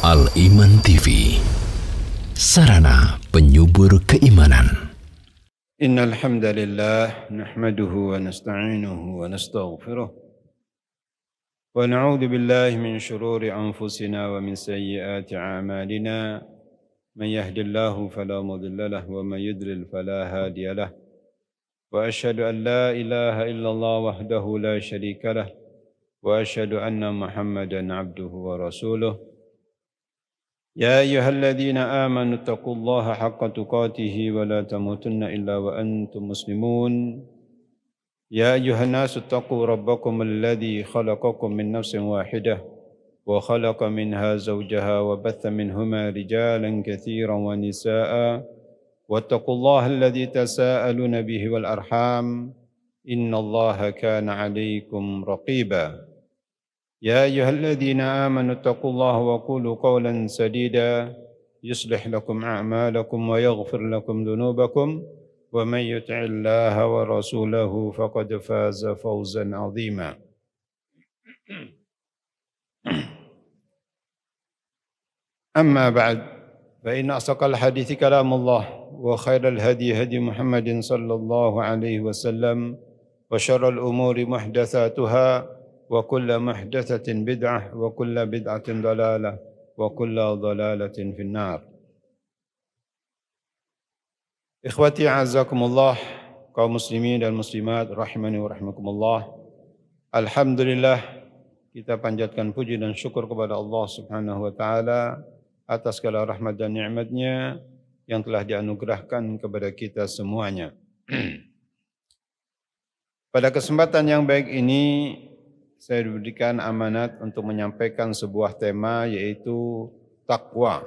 Al-Iman TV, sarana penyubur keimanan. Innal hamdalillah nahmaduhu wa nasta'inuhu wa nastaghfiruh wa na'udzu billahi min shururi anfusina wa min sayyiati a'malina. Man yahdihillahu fala mudilla lahu wa man yudlil fala hadiya lahu. Wa asyhadu an la ilaha illallah wahdahu la syarika lah wa asyhadu anna Muhammadan abduhu wa rasuluh. يا أيها الذين آمنوا اتقوا الله حق تقاته ولا تموتن إلا وأنتم مسلمون. يا أيها الناس اتقوا ربكم الذي خلقكم من نفس واحدة وخلق منها زوجها وبث منهما رجالا كثيرا ونساء واتقوا الله الذي تساءلون به والأرحام إن الله كان عليكم رقيبا. يا أيها الذين آمنوا اتقوا الله وقولوا قولا سديدا يصلح لكم أعمالكم ويغفر لكم ذنوبكم ومن يطع الله ورسوله فقد فاز فوزا عظيما. أما بعد فإن أصدق الحديث كلام الله وخير الهدي هدي محمد صلى الله عليه وسلم وشر الأمور محدثاتها وكل محدثة بدعة وكل بدعة ضلالة وكل ضلالة في النار. Ikhwati a'azzakumullah, kaum muslimin dan muslimat rahimani wa rahimakumullah. Alhamdulillah, kita panjatkan puji dan syukur kepada Allah Subhanahu wa taala atas segala rahmat dan nikmat-Nya yang telah dianugerahkan kepada kita semuanya. Pada kesempatan yang baik ini saya diberikan amanat untuk menyampaikan sebuah tema, yaitu takwa.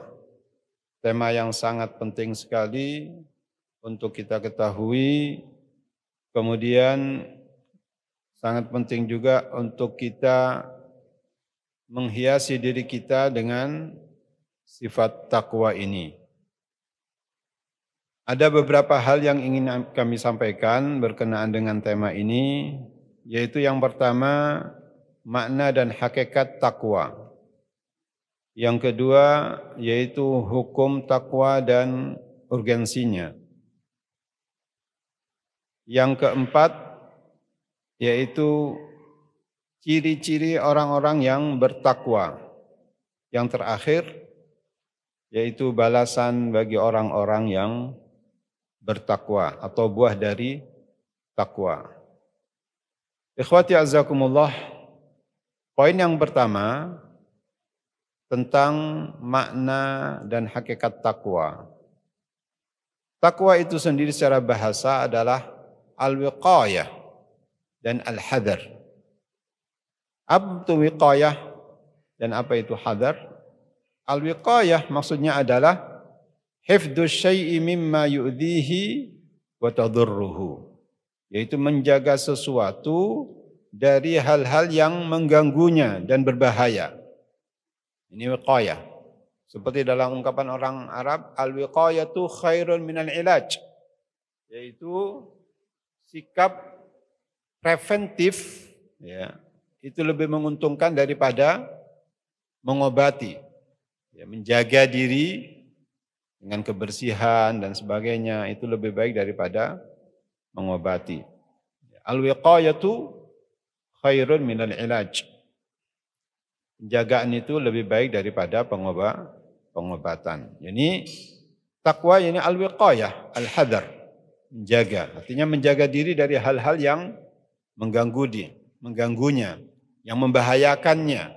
Tema yang sangat penting sekali untuk kita ketahui, kemudian sangat penting juga untuk kita menghiasi diri kita dengan sifat takwa ini. Ada beberapa hal yang ingin kami sampaikan berkenaan dengan tema ini, yaitu yang pertama, makna dan hakikat takwa. Yang kedua, yaitu hukum takwa dan urgensinya. Yang keempat, yaitu ciri-ciri orang-orang yang bertakwa. Yang terakhir, yaitu balasan bagi orang-orang yang bertakwa atau buah dari takwa. Ikhwati azzakumullah, poin yang pertama tentang makna dan hakikat takwa. Takwa itu sendiri secara bahasa adalah al-wiqayah dan al-hadar. Apa itu wiqayah dan apa itu hadar? Al-wiqayah maksudnya adalah hifdzus syai'i mimma yu'dhihi wa tadurruhu, yaitu menjaga sesuatu dari hal-hal yang mengganggunya dan berbahaya. Ini wiqayah. Seperti dalam ungkapan orang Arab, al-wiqayatu khairun minal ilaj, yaitu sikap preventif, ya, itu lebih menguntungkan daripada mengobati. Ya, menjaga diri dengan kebersihan dan sebagainya itu lebih baik daripada mengobati. Al-wiqayatu khairun minal ilaj. Penjagaan itu lebih baik daripada pengobatan. Ini takwa, ini al-wiqayah, al-hadar. Menjaga, artinya menjaga diri dari hal-hal yang mengganggunya, yang membahayakannya.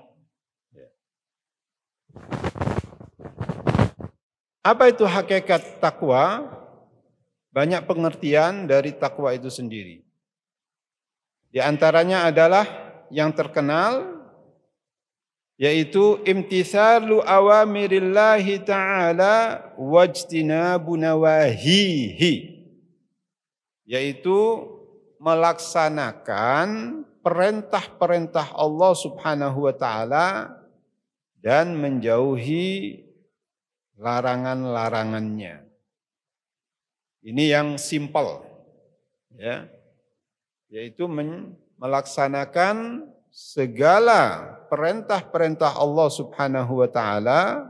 Apa itu hakikat takwa? Banyak pengertian dari takwa itu sendiri. Di antaranya adalah yang terkenal, yaitu imtithalu awamirillahi ta'ala wajtinabu nawahihi, yaitu melaksanakan perintah-perintah Allah Subhanahu wa taala dan menjauhi larangan-larangannya. Ini yang simpel, ya. Yaitu melaksanakan segala perintah-perintah Allah Subhanahu wa taala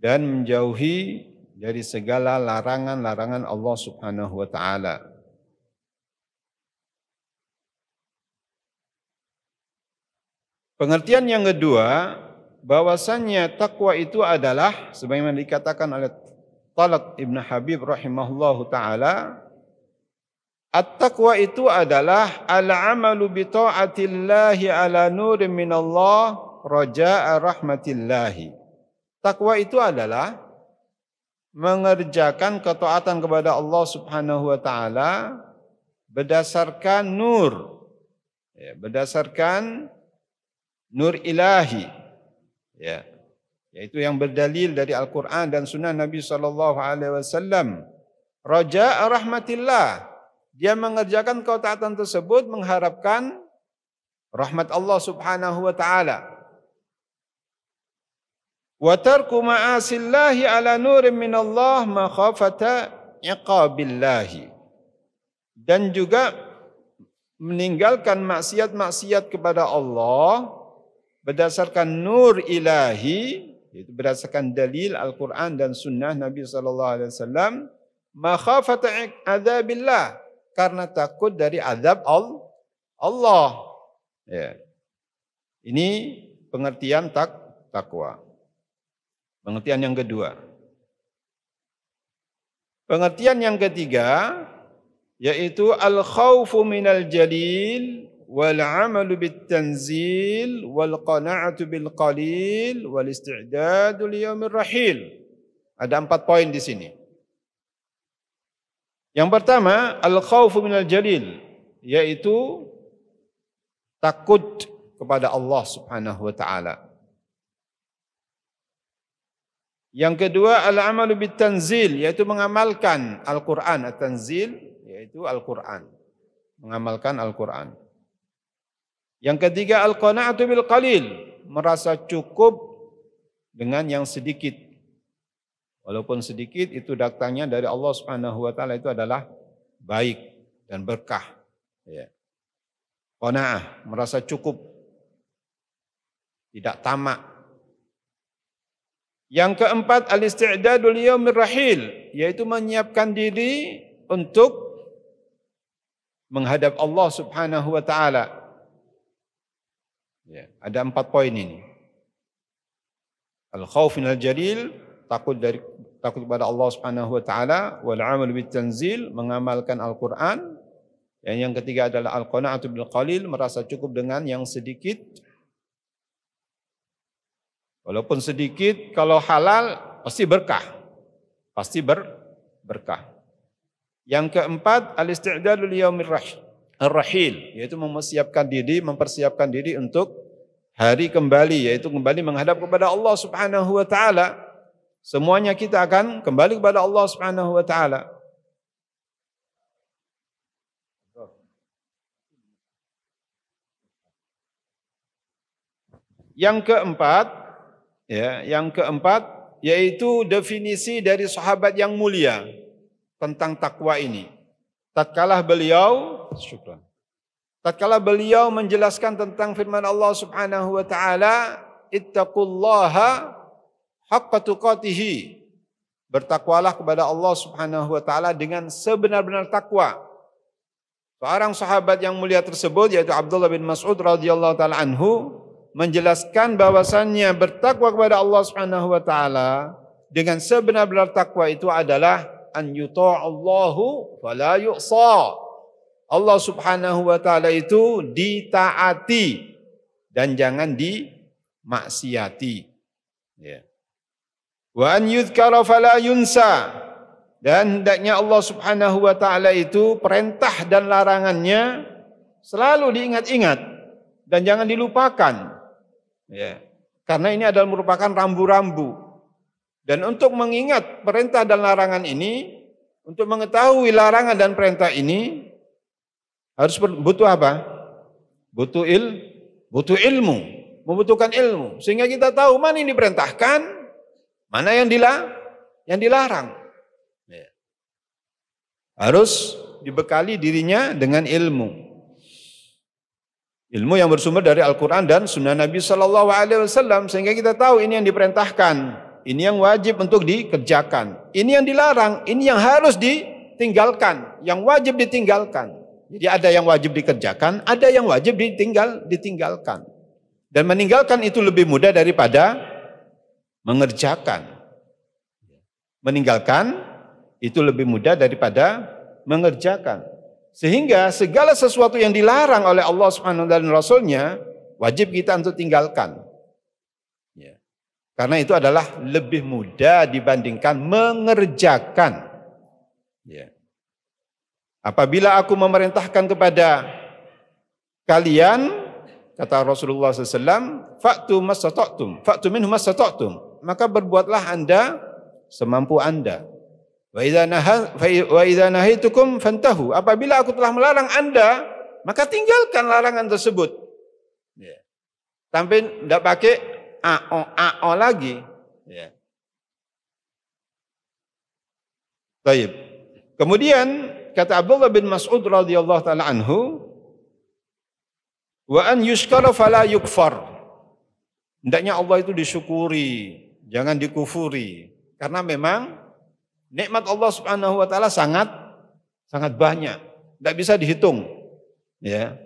dan menjauhi dari segala larangan-larangan Allah Subhanahu wa taala. Pengertian yang kedua, bahwasannya takwa itu adalah sebagaimana dikatakan oleh Talq Ibn Habib rahimahullahu taala, at-taqwa itu adalah al-amalu bi ta'atillahi ala nurin minallah raja'a rahmatillahi. Takwa itu adalah mengerjakan ketaatan kepada Allah Subhanahu wa taala berdasarkan nur, berdasarkan nur ilahi, yaitu yang berdalil dari Al-Quran dan Sunnah Nabi SAW. Raja'a rahmatillah, dia mengerjakan ketaatan tersebut mengharapkan rahmat Allah Subhanahu wa taala. Wa tarku ma'asillahi ala nurin minallah makhafata iqabillahi, dan juga meninggalkan maksiat-maksiat kepada Allah berdasarkan nur ilahi, yaitu berdasarkan dalil Al-Quran dan Sunnah Nabi SAW, makhafata adzabillah, karena takut dari azab Allah. Ini pengertian takwa. Pengertian yang kedua. Pengertian yang ketiga yaitu al-khawfu minal jalil wal 'amalu bit tanzil wal qana'atu bil qalil wal isti'dadu li yaumir rahil. Ada 4 poin di sini. Yang pertama, al-khawfu minal jalil, yaitu takut kepada Allah Subhanahu wa taala. Yang kedua, al-amalu bit tanzil, yaitu mengamalkan Al-Qur'an. At-tanzil yaitu Al-Qur'an, mengamalkan Al-Qur'an. Yang ketiga, al-qana'atu bil qalil, merasa cukup dengan yang sedikit. Walaupun sedikit itu datangnya dari Allah Subhanahu wa taala, itu adalah baik dan berkah. Qanaah, merasa cukup, tidak tamak. Yang keempat, al-isti'dadu li yaumir rahil, yaitu menyiapkan diri untuk menghadap Allah Subhanahu wa taala. Ada 4 poin ini. Al-khauf minal jalil, takut kepada Allah Subhanahu wa taala, wal 'amal bit tanzil, mengamalkan Al-Qur'an. Yang ketiga adalah al-qana'atu bil qalil, merasa cukup dengan yang sedikit. Walaupun sedikit, kalau halal pasti berkah. Pasti berkah. Yang keempat, al-isti'dadu li yaumir rahil, yaitu mempersiapkan diri untuk hari kembali, yaitu kembali menghadap kepada Allah Subhanahu wa taala. Semuanya kita akan kembali kepada Allah Subhanahu wa taala. Yang keempat yaitu definisi dari sahabat yang mulia tentang takwa ini. Tatkala beliau menjelaskan tentang firman Allah Subhanahu wa taala, ittaqullaha haqqa tuqatih, bertakwalah kepada Allah Subhanahu wa taala dengan sebenar-benar takwa. Seorang sahabat yang mulia tersebut yaitu Abdullah bin Mas'ud radhiyallahu taala anhu menjelaskan bahwasannya bertakwa kepada Allah Subhanahu wa taala dengan sebenar-benar takwa itu adalah an yuta'allahu fala yu'sa. Allah Subhanahu wa taala itu ditaati dan jangan dimaksiati. Wa an yudhkara fala yunsa, dan hendaknya Allah Subhanahu wa taala itu perintah dan larangannya selalu diingat-ingat dan jangan dilupakan. Karena ini adalah merupakan rambu-rambu. Dan untuk mengingat perintah dan larangan ini, untuk mengetahui larangan dan perintah ini, harus butuh apa? Butuh ilmu, membutuhkan ilmu. Sehingga kita tahu mana yang diperintahkan, mana yang dilarang. Harus dibekali dirinya dengan ilmu. Ilmu yang bersumber dari Al-Quran dan Sunnah Nabi SAW, sehingga kita tahu ini yang diperintahkan, ini yang wajib untuk dikerjakan. Ini yang dilarang, ini yang harus ditinggalkan, yang wajib ditinggalkan. Jadi ada yang wajib dikerjakan, ada yang wajib ditinggalkan. Dan meninggalkan itu lebih mudah daripada mengerjakan. Meninggalkan itu lebih mudah daripada mengerjakan. Sehingga segala sesuatu yang dilarang oleh Allah Subhanahu dan Rasul-Nya wajib kita untuk tinggalkan. Ya. Karena itu adalah lebih mudah dibandingkan mengerjakan. Ya. Apabila aku memerintahkan kepada kalian, kata Rasulullah SAW, fa'tu minhu mastata'tum, maka berbuatlah anda semampu anda. Wa idza nahaitukum fantahu, apabila aku telah melarang anda, maka tinggalkan larangan tersebut. Ya. Sampai tidak pakai ao lagi. Ya. Baik. Kemudian kata Abdullah bin Mas'ud radhiyallahu taala anhu, wa an yushkara fala yukfar. Hendaknya Allah itu disyukuri, jangan dikufuri. Karena memang nikmat Allah Subhanahu wa taala sangat banyak, tidak bisa dihitung. Ya.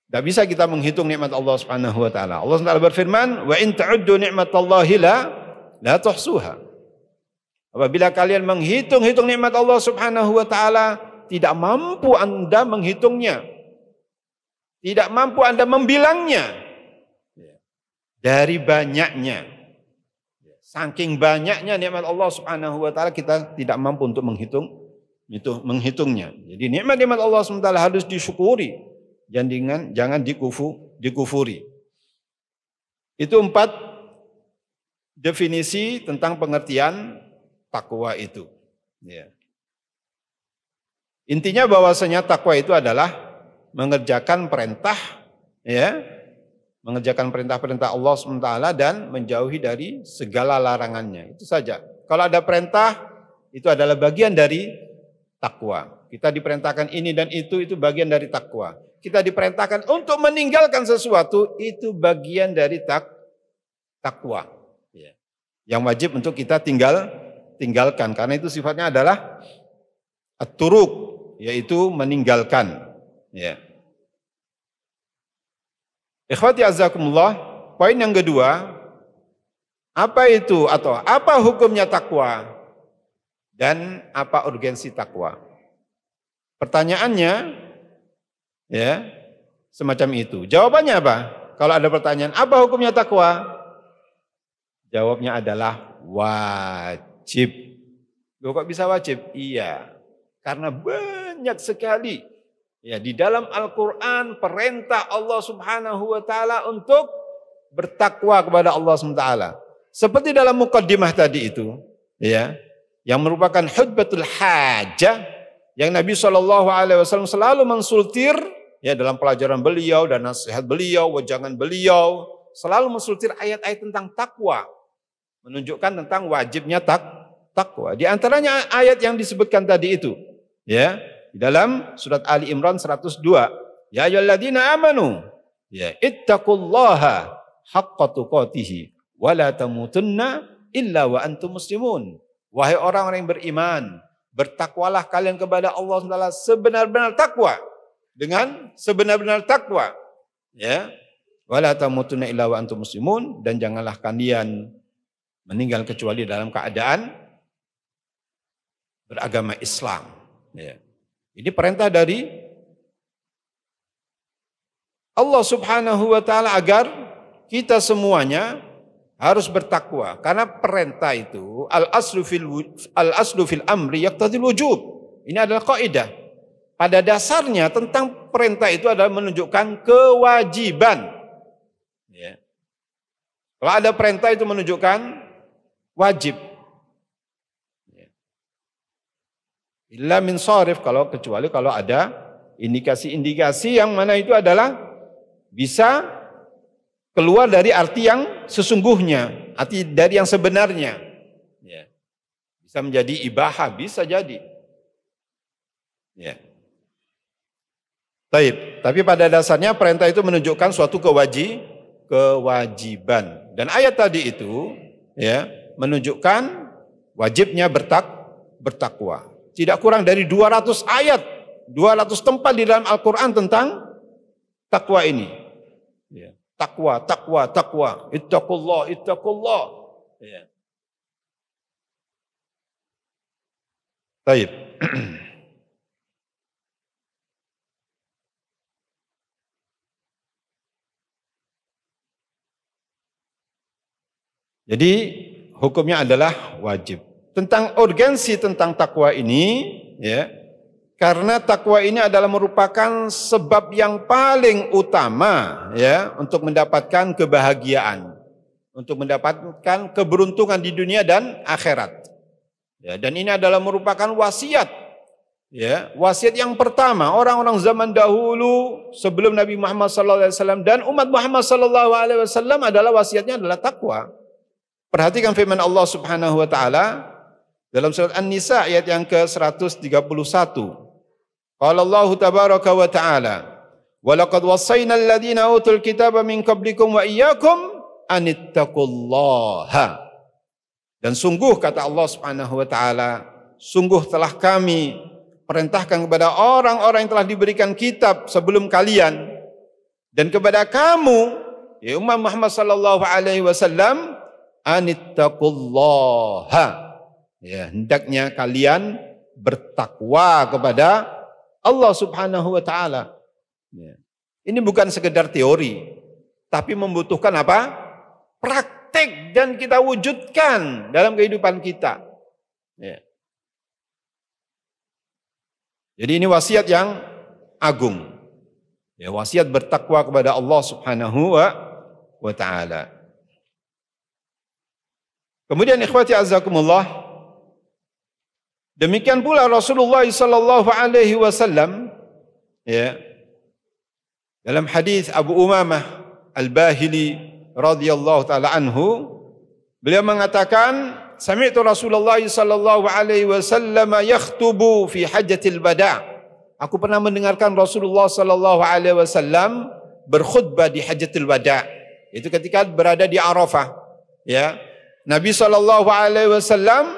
Tidak bisa kita menghitung nikmat Allah Subhanahu wa taala. Allah SWT berfirman, wa in ta'uddu ni'matallahi la tuhsuha. Apabila kalian menghitung-hitung nikmat Allah Subhanahu wa taala, tidak mampu Anda menghitungnya. Tidak mampu Anda membilangnya. Dari banyaknya. Saking banyaknya nikmat Allah Subhanahu wa taala, kita tidak mampu untuk menghitungnya. Jadi nikmat-nikmat Allah Subhanahu wa taala harus disyukuri. Jangan dikufuri. Itu 4 definisi tentang pengertian takwa itu. Ya. Intinya bahwasanya takwa itu adalah mengerjakan perintah, ya, mengerjakan perintah-perintah Allah SWT dan menjauhi dari segala larangannya. Itu saja. Kalau ada perintah, itu adalah bagian dari takwa. Kita diperintahkan ini dan itu bagian dari takwa. Kita diperintahkan untuk meninggalkan sesuatu, itu bagian dari takwa. Ya. Yang wajib untuk kita tinggalkan, karena itu sifatnya adalah at-turuk, yaitu meninggalkan. Ya. Ikhwati azzakumullah, poin yang kedua, apa itu atau apa hukumnya takwa dan apa urgensi takwa? Pertanyaannya ya semacam itu. Jawabannya apa? Kalau ada pertanyaan, apa hukumnya takwa? Jawabnya adalah wajib. Loh, kok bisa wajib? Iya, karena banyak sekali ya di dalam Al-Quran perintah Allah Subhanahu wa taala untuk bertakwa kepada Allah Subhanahu wa taala. Seperti dalam muqaddimah tadi itu, ya, yang merupakan hujbatul hajah yang Nabi SAW selalu mensultir ya dalam pelajaran beliau dan nasihat beliau, wejangan beliau, selalu mensultir ayat-ayat tentang takwa, menunjukkan tentang wajibnya takwa. Di antaranya ayat yang disebutkan tadi itu, ya, di dalam surat Ali Imran 102, ya ayyuhalladzina amanu, ya ittaqullaha haqqa tuqatih wa la tamutunna illa wa antum muslimun. Wahai orang-orang yang beriman, bertakwalah kalian kepada Allah SWT sebenar-benar takwa, dengan sebenar-benar takwa, ya. Wa la tamutunna illa wa antum muslimun, dan janganlah kalian meninggal kecuali dalam keadaan beragama Islam. Ya. Ini perintah dari Allah Subhanahu wa taala agar kita semuanya harus bertakwa. Karena perintah itu al-aslu fil amri yaqtadil wujub. Ini adalah kaidah. Pada dasarnya tentang perintah itu adalah menunjukkan kewajiban. Ya. Kalau ada perintah itu menunjukkan wajib. Illa min sharif, kecuali kalau ada indikasi-indikasi yang mana itu adalah bisa keluar dari arti yang sesungguhnya, arti dari yang sebenarnya. Ya. Bisa menjadi ibahah, bisa jadi. Ya. Tapi pada dasarnya perintah itu menunjukkan suatu kewajiban. Dan ayat tadi itu ya, menunjukkan wajibnya bertakwa. Tidak kurang dari 200 ayat, 200 tempat di dalam Al-Quran tentang takwa ini. Ya. Takwa, takwa, takwa. Ittaqullah, ittaqullah. Ya. Baik. Jadi hukumnya adalah wajib. Tentang urgensi tentang takwa ini, ya, karena takwa ini adalah merupakan sebab yang paling utama, ya, untuk mendapatkan kebahagiaan, untuk mendapatkan keberuntungan di dunia dan akhirat. Ya, dan ini adalah merupakan wasiat, ya, wasiat yang pertama orang-orang zaman dahulu sebelum Nabi Muhammad SAW dan umat Muhammad SAW adalah wasiatnya adalah takwa. Perhatikan firman Allah Subhanahu wa taala dalam surat An-Nisa ayat yang ke-131. Qala Allah tabaraka wa taala, "Wa laqad wassayna alladziina utul kitaba min qablikum wa iyyakum anittaqullaha." Dan sungguh kata Allah Subhanahu wa taala, sungguh telah kami perintahkan kepada orang-orang yang telah diberikan kitab sebelum kalian dan kepada kamu, ya umat Muhammad sallallahu alaihi wasallam, anittaqullaha, ya, hendaknya kalian bertakwa kepada Allah Subhanahu wa taala. Ya. Ini bukan sekedar teori, tapi membutuhkan apa? Praktek dan kita wujudkan dalam kehidupan kita. Ya. Jadi ini wasiat yang agung. Ya, wasiat bertakwa kepada Allah Subhanahu wa taala. Kemudian ikhwati azzakumullah, demikian pula Rasulullah sallallahu alaihi wasallam, ya, dalam hadis Abu Umamah Al-Bahili radhiyallahu taala anhu, beliau mengatakan, sami'tu Rasulullah sallallahu alaihi wasallam yakhtubu fi hajjatil wada'. Aku pernah mendengarkan Rasulullah sallallahu alaihi wasallam berkhutbah di hajjatul wada'. Itu ketika berada di Arafah, ya. Nabi sallallahu alaihi wasallam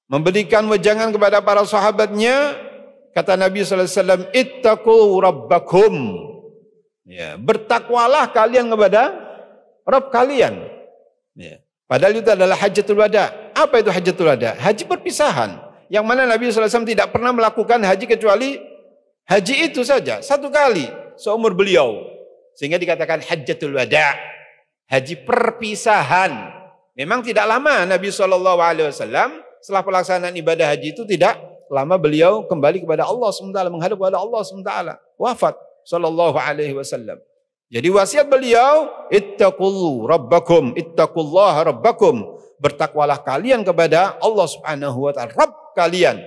memberikan wejangan kepada para sahabatnya, kata Nabi sallallahu alaihi wasallam, ittaqu rabbakum. Ya, bertakwalah kalian kepada Rabb kalian. Ya. Padahal itu adalah hajjatul wada. Apa itu hajjatul wada? Haji perpisahan. Yang mana Nabi sallallahu alaihi wasallam tidak pernah melakukan haji kecuali haji itu saja, satu kali seumur beliau. Sehingga dikatakan hajjatul wada, haji perpisahan. Memang tidak lama Nabi SAW setelah pelaksanaan ibadah haji itu tidak lama beliau kembali kepada Allah SWT, menghadap kepada Allah SWT, wafat sallallahu alaihi wasallam. Jadi wasiat beliau, ittaqullu rabbakum, ittaqullaha rabbakum, bertakwalah kalian kepada Allah Subhanahu wa taala, Rabb kalian.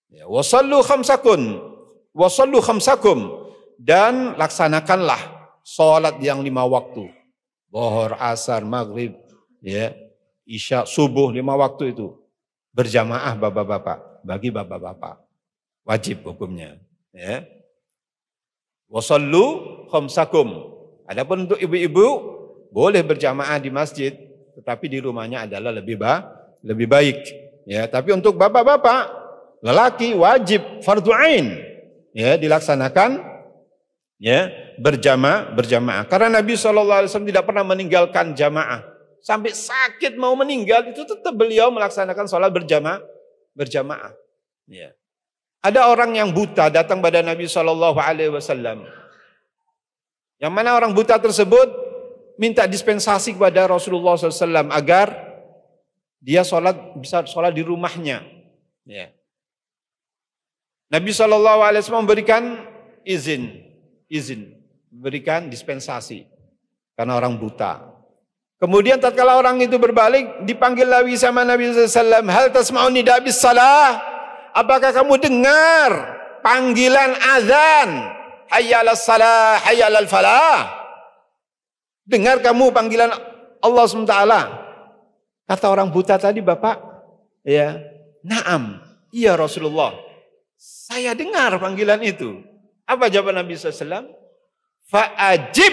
Ya, wasallu khamsakum, dan laksanakanlah salat yang 5 waktu. Zuhur, asar, maghrib, ya, isya, subuh, 5 waktu itu berjamaah bapak-bapak, bagi bapak-bapak wajib hukumnya, ya. Wasallu khamsakum. Adapun untuk ibu-ibu boleh berjamaah di masjid, tetapi di rumahnya adalah lebih baik, ya. Tapi untuk bapak-bapak, lelaki wajib fardhu ain, ya, dilaksanakan, ya, berjamaah. Karena Nabi SAW tidak pernah meninggalkan jamaah. Sampai sakit mau meninggal itu tetap beliau melaksanakan sholat berjamaah. Ya. Ada orang yang buta datang pada Nabi SAW. Yang mana orang buta tersebut minta dispensasi kepada Rasulullah SAW agar dia bisa sholat di rumahnya. Ya. Nabi SAW memberikan izin, memberikan dispensasi karena orang buta. Kemudian tatkala orang itu berbalik, dipanggil lagi sama Nabi SAW, hal tasma'un nida bis salah? Apakah kamu dengar panggilan azan? Hayya 'alas salah, hayya 'alal falah. Dengar kamu panggilan Allah SWT? Kata orang buta tadi, Bapak, ya, na'am, iya Rasulullah, saya dengar panggilan itu. Apa jawaban Nabi SAW? Fa'ajib,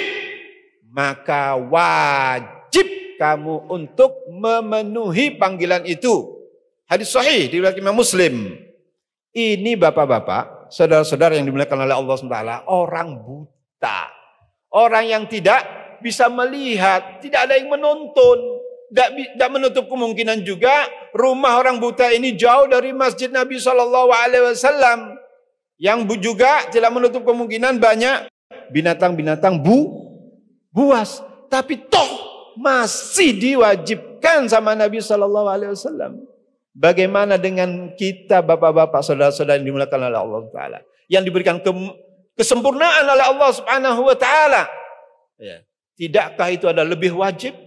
maka wajib kamu untuk memenuhi panggilan itu. Hadis sahih diriwayatkan Imam Muslim. Ini bapak-bapak, saudara-saudara yang dimuliakan oleh Allah SWT, orang buta. Orang yang tidak bisa melihat, tidak ada yang menonton. Tidak menutup kemungkinan juga rumah orang buta ini jauh dari masjid Nabi SAW. Yang juga tidak menutup kemungkinan banyak binatang-binatang buas. Tapi toh masih diwajibkan sama Nabi SAW. Bagaimana dengan kita bapak-bapak, saudara-saudara yang dimuliakan oleh Allah Ta'ala, yang diberikan kesempurnaan oleh Allah Subhanahu Wa Ta'ala. Ya. Tidakkah itu adalah lebih wajib?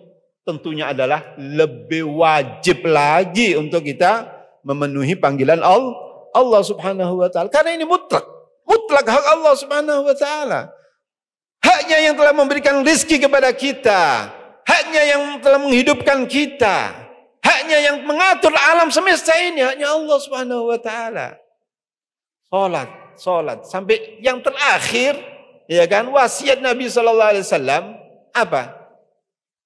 Tentunya adalah lebih wajib lagi untuk kita memenuhi panggilan Allah Subhanahu Wa Ta'ala. Karena ini mutlak hak Allah Subhanahu Wa Ta'ala. Haknya yang telah memberikan rizki kepada kita, haknya yang telah menghidupkan kita, haknya yang mengatur alam semesta ini, haknya Allah Subhanahu Wa Ta'ala. Salat sampai yang terakhir, ya kan, wasiat Nabi Sallallahu Alaihi Wasallam apa?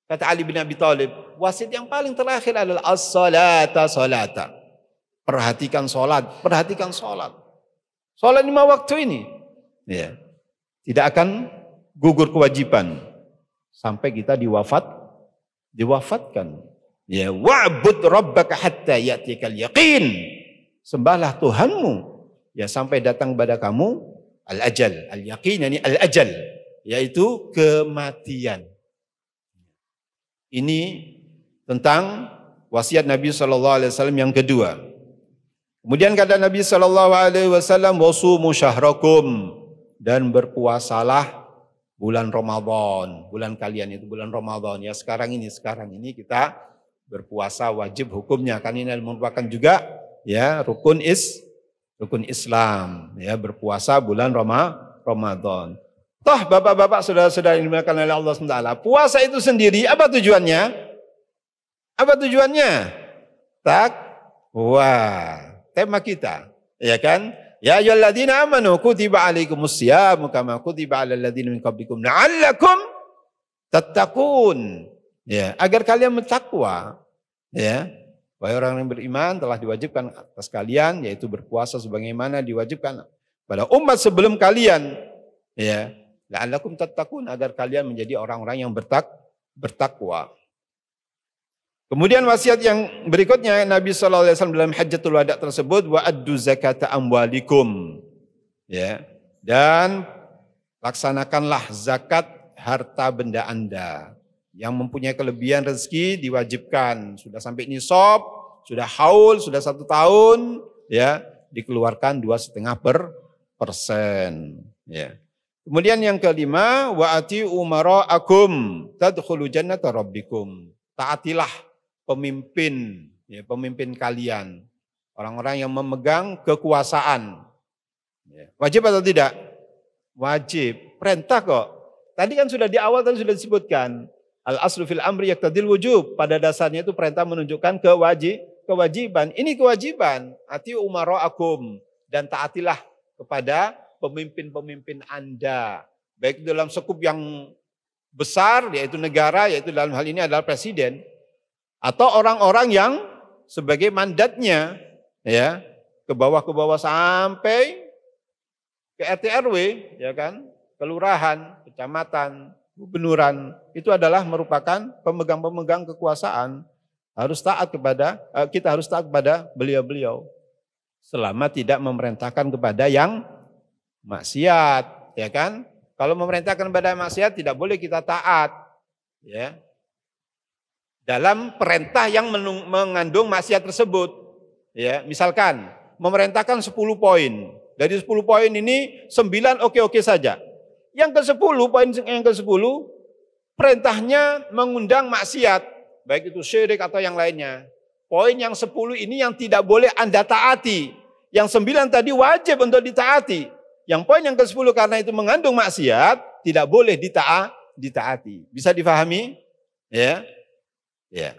Kata Ali bin Abi Thalib, wasiat yang paling terakhir adalah as-salata. Perhatikan salat. Salat 5 waktu ini, ya, tidak akan gugur kewajiban sampai kita diwafatkan. Ya, wa'bud rabbaka hatta ya'tikal yaqin. Sembahlah Tuhanmu ya sampai datang kepada kamu al-ajal, al-yaqin, yani al-ajal, yaitu kematian. Ini tentang wasiat Nabi SAW yang kedua. Kemudian kata Nabi SAW, wasumu syahrakum, dan berpuasalah bulan Ramadan. Bulan kalian itu bulan Ramadan. Ya sekarang ini kita berpuasa wajib hukumnya. Kan ini merupakan juga ya rukun Islam. Ya berpuasa bulan Ramadan. Toh bapak-bapak, saudara-saudara yang dimuliakan oleh Allah SWT, puasa itu sendiri apa tujuannya? Takwa. Tema kita, ya kan? Ya ayyuhalladzina amanu kutiba alaikumussyam kama kutiba alal ladzina min qablikum la'allakum tattaqun. Ya, agar kalian bertakwa. Ya. Wahai orang yang beriman, telah diwajibkan atas kalian yaitu berpuasa sebagaimana diwajibkan pada umat sebelum kalian. Ya. La'allakum tattaqun, agar kalian menjadi orang-orang yang bertakwa. Kemudian wasiat yang berikutnya Nabi SAW dalam Hajjatul Wada tersebut, wa addu zakata amwalikum. Ya. Dan laksanakanlah zakat harta benda Anda. Yang mempunyai kelebihan rezeki diwajibkan. Sudah sampai nisab, sudah haul, sudah 1 tahun, ya, dikeluarkan 2,5%. Ya. Kemudian yang kelima, wa atiu umara'akum tadkhulu jannata rabbikum. Taatilah pemimpin, ya, pemimpin kalian, orang-orang yang memegang kekuasaan. Ya. Wajib atau tidak? Wajib, perintah kok. Tadi kan sudah di awal tadi sudah disebutkan, al aslu fil amri yaqtadil wujub. Pada dasarnya itu perintah menunjukkan kewajiban. Ini kewajiban. Atiu umara'akum, dan taatilah kepada pemimpin-pemimpin Anda, baik dalam skup yang besar, yaitu negara, yaitu dalam hal ini adalah presiden, atau orang-orang yang sebagai mandatnya, ya, ke bawah sampai ke RT RW, ya kan, kelurahan, kecamatan, gubernuran, itu adalah merupakan pemegang-pemegang kekuasaan. Kita harus taat kepada beliau-beliau selama tidak memerintahkan kepada yang maksiat, ya kan? Kalau memerintahkan kepada maksiat tidak boleh kita taat, ya. Dalam perintah yang mengandung maksiat tersebut, ya. Misalkan memerintahkan 10 poin. Dari 10 poin ini 9 oke-oke saja. Yang ke-10, poin yang ke-10, perintahnya mengundang maksiat, baik itu syirik atau yang lainnya. Poin yang 10 ini yang tidak boleh Anda taati. Yang 9 tadi wajib untuk ditaati. Yang poin yang ke-10 karena itu mengandung maksiat, tidak boleh ditaati. Bisa difahami? Ya. Ya.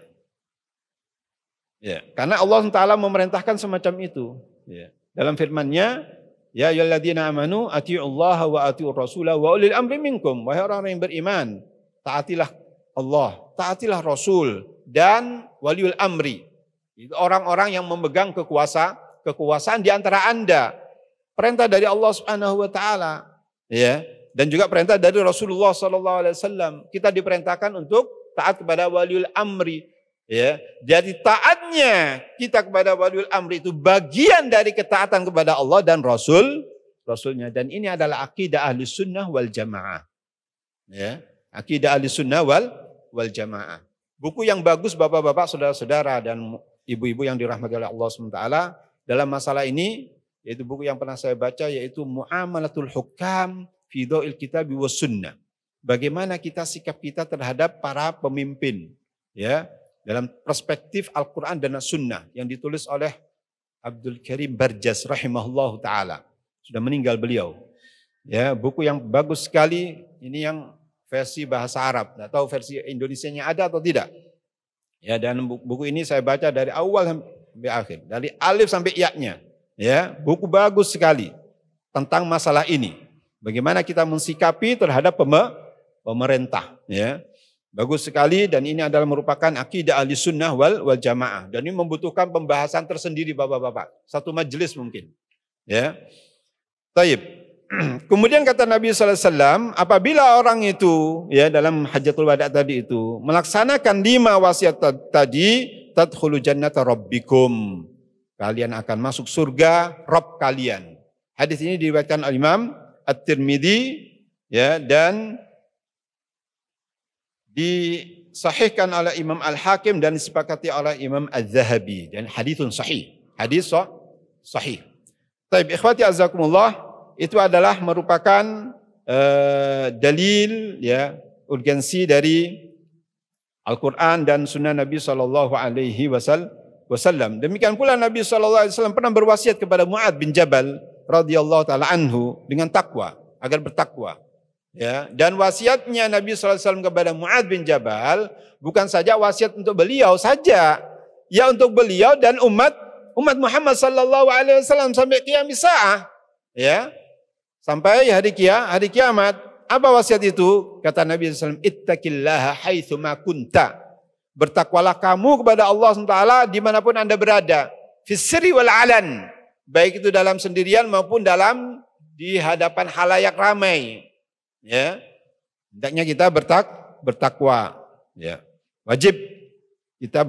Ya. Karena Allah Taala memerintahkan semacam itu. Ya. Dalam firman-Nya, ya ayyuhalladzina amanu atii'ullaha wa atii'ur rasulah wa ulil amri minkum. Wahai orang-orang yang beriman, taatilah Allah, taatilah Rasul dan waliul amri. Itu orang-orang yang memegang kekuasaan di antara Anda. Perintah dari Allah Subhanahu wa taala, ya. Dan juga perintah dari Rasulullah sallallahu alaihi wasallam. Kita diperintahkan untuk taat kepada waliul amri, ya. Jadi taatnya kita kepada waliul amri itu bagian dari ketaatan kepada Allah dan Rasulnya. Dan ini adalah akidah ahli sunnah wal jamaah. Ya, akidah ahli sunnah wal jamaah. Buku yang bagus bapak-bapak, saudara-saudara dan ibu-ibu yang dirahmati oleh Allah SWT dalam masalah ini, yaitu buku yang pernah saya baca, yaitu Muamalatul Hukam fi Dhawil Kitab was Sunnah. Bagaimana sikap kita terhadap para pemimpin, ya, dalam perspektif Al-Quran dan As-Sunnah, yang ditulis oleh Abdul Karim Barjas rahimahullahu taala. Sudah meninggal beliau. Ya, buku yang bagus sekali. Ini yang versi bahasa Arab. Tidak tahu versi Indonesianya ada atau tidak. Ya, dan buku ini saya baca dari awal sampai akhir, dari alif sampai ya-nya. Ya, buku bagus sekali tentang masalah ini. Bagaimana kita mensikapi terhadap pemerintah. Ya, bagus sekali, dan ini adalah merupakan akidah ahli sunnah wal jamaah. Dan ini membutuhkan pembahasan tersendiri bapak-bapak. Satu majelis mungkin. Ya, taib. Kemudian kata Nabi SAW, apabila orang itu, ya, dalam hajatul wada tadi itu melaksanakan 5 wasiat tadi, tadkhulu jannata rabbikum, kalian akan masuk surga Rabb kalian. Hadis ini diriwayatkan oleh Imam At-Tirmidzi, ya, dan disahihkan oleh Imam Al-Hakim dan disepakati oleh Imam Az-Zahabi, dan haditsun sahih. Hadis sahih. Taib ikhwati azakumullah. Itu adalah merupakan dalil, ya, urgensi dari Al-Quran dan Sunnah Nabi Sallallahu Alaihi Wasallam. Demikian pula Nabi Sallallahu Alaihi Wasallam pernah berwasiat kepada Mu'adz bin Jabal radhiyallahu taala anhu dengan takwa, agar bertakwa. Ya, dan wasiatnya Nabi Sallallahu Alaihi Wasallam kepada Mu'adz bin Jabal bukan saja wasiat untuk beliau saja, ya, untuk beliau dan umat Muhammad Sallallahu Alaihi Wasallam sampai qiyamis saah, ya. Sampai hari kiamat. Apa wasiat itu? Kata Nabi SAW, ittaqillaha haitsu ma kunta. Bertakwalah kamu kepada Allah SWT dimanapun Anda berada. Fis sirri wal alan. Baik itu dalam sendirian maupun dalam di hadapan halayak ramai. Ya. Hendaknya kita bertakwa. Ya. Wajib kita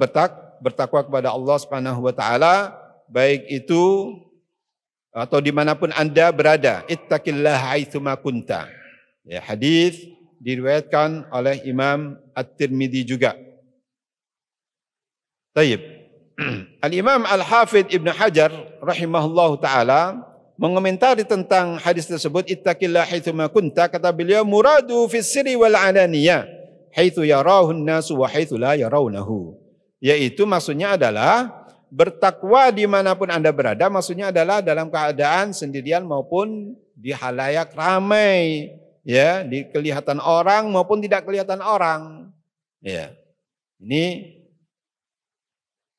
bertakwa kepada Allah SWT. Baik itu atau dimanapun Anda berada. Ittaqillaha haitsu ma kunta. Ya, hadis diriwayatkan oleh Imam At-Tirmidzi juga. Taib. Al-Imam Al-Hafidh Ibn Hajar rahimahullahu taala mengomentari tentang hadis tersebut, ittaqillaha haitsu ma kunta, kata beliau, muradu fis sirri wal alaniyah haitsu yarahu an-nasu wa haitsu la yarawnahu. Yaitu maksudnya adalah bertakwa dimanapun Anda berada, maksudnya adalah dalam keadaan sendirian maupun di halayak ramai, ya, di kelihatan orang maupun tidak kelihatan orang. Ya. Ini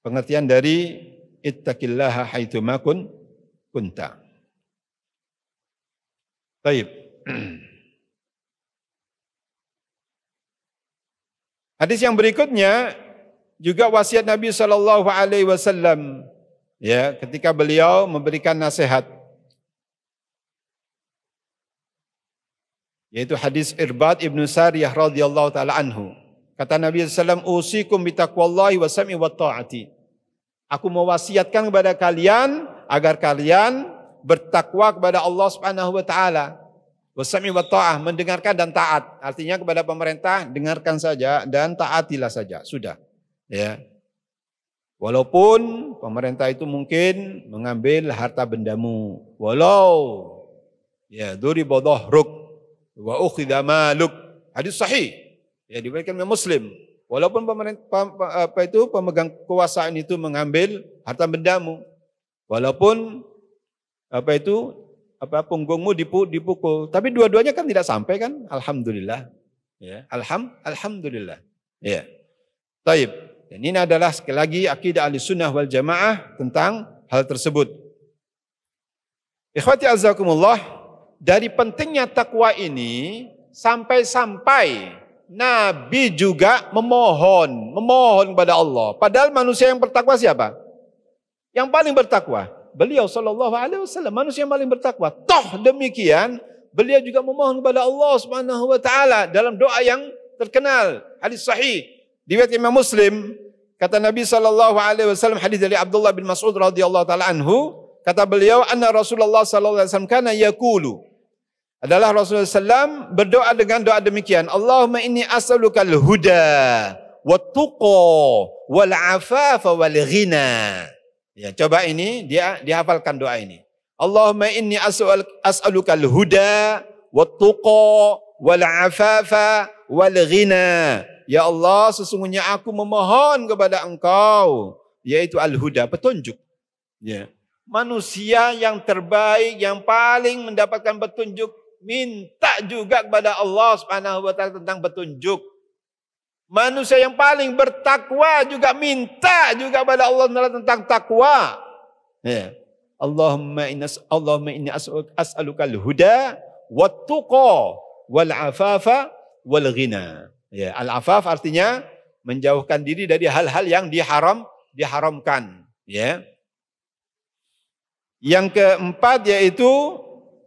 pengertian dari ittaqillaha haitsu ma kunta. Baik. Hadis yang berikutnya juga wasiat Nabi Sallallahu Alaihi Wasallam, ya, ketika beliau memberikan nasihat, yaitu hadis Irbad ibnu Sariyah radhiyallahu taala anhu. Kata Nabi SAW, usikum bitaqwallahi wa sam'i wa ta'ati. Aku mewasiatkan kepada kalian agar kalian bertakwa kepada Allah Subhanahu wa taala. Wa sam'i wa ta'ah, mendengarkan dan taat. Artinya kepada pemerintah dengarkan saja dan taatilah saja, sudah. Ya, walaupun pemerintah itu mungkin mengambil harta bendamu, walau, ya, duriba dhahruk wa ukhidha maluk, hadis sahih, ya, diberikan oleh Muslim. Walaupun pemegang kekuasaan itu mengambil harta bendamu, walaupun punggungmu dipukul, tapi dua-duanya kan tidak sampai kan? Alhamdulillah, ya, alhamdulillah, ya, taib. Dan ini adalah sekali lagi akidah ahli sunnah wal jamaah tentang hal tersebut. Ikhwati azakumullah, dari pentingnya takwa ini sampai-sampai, Nabi juga memohon kepada Allah. Padahal manusia yang bertakwa siapa? Yang paling bertakwa beliau sallallahu alaihi wasallam, manusia yang paling bertakwa. Toh demikian, beliau juga memohon kepada Allah Subhanahu wa taala dalam doa yang terkenal, hadis sahih riwayat Imam Muslim. Kata Nabi sallallahu alaihi wasallam, hadis dari Abdullah bin Mas'ud radhiyallahu taala anhu, kata beliau, anna Rasulullah sallallahu alaihi wasallam kana yaqulu, adalah Rasulullah SAW berdoa dengan doa demikian, Allahumma inni as'alukal huda wat tuqa wal afafa wal ghina. Ya, coba ini dia dihafalkan doa ini. Allahumma inni as'alukal huda wat tuqa wal afafa wal ghina. Ya Allah, sesungguhnya aku memohon kepada Engkau, yaitu al-huda, petunjuk. Ya. Manusia yang terbaik, yang paling mendapatkan petunjuk, minta juga kepada Allah Subhanahu wa taala tentang petunjuk. Manusia yang paling bertakwa juga minta juga kepada Allah tentang takwa. Ya. Allahumma inni as'alukal huda wat tuqa wal afafa wal ghina. Ya, al-afaf artinya menjauhkan diri dari hal-hal yang diharamkan, ya. Yang keempat yaitu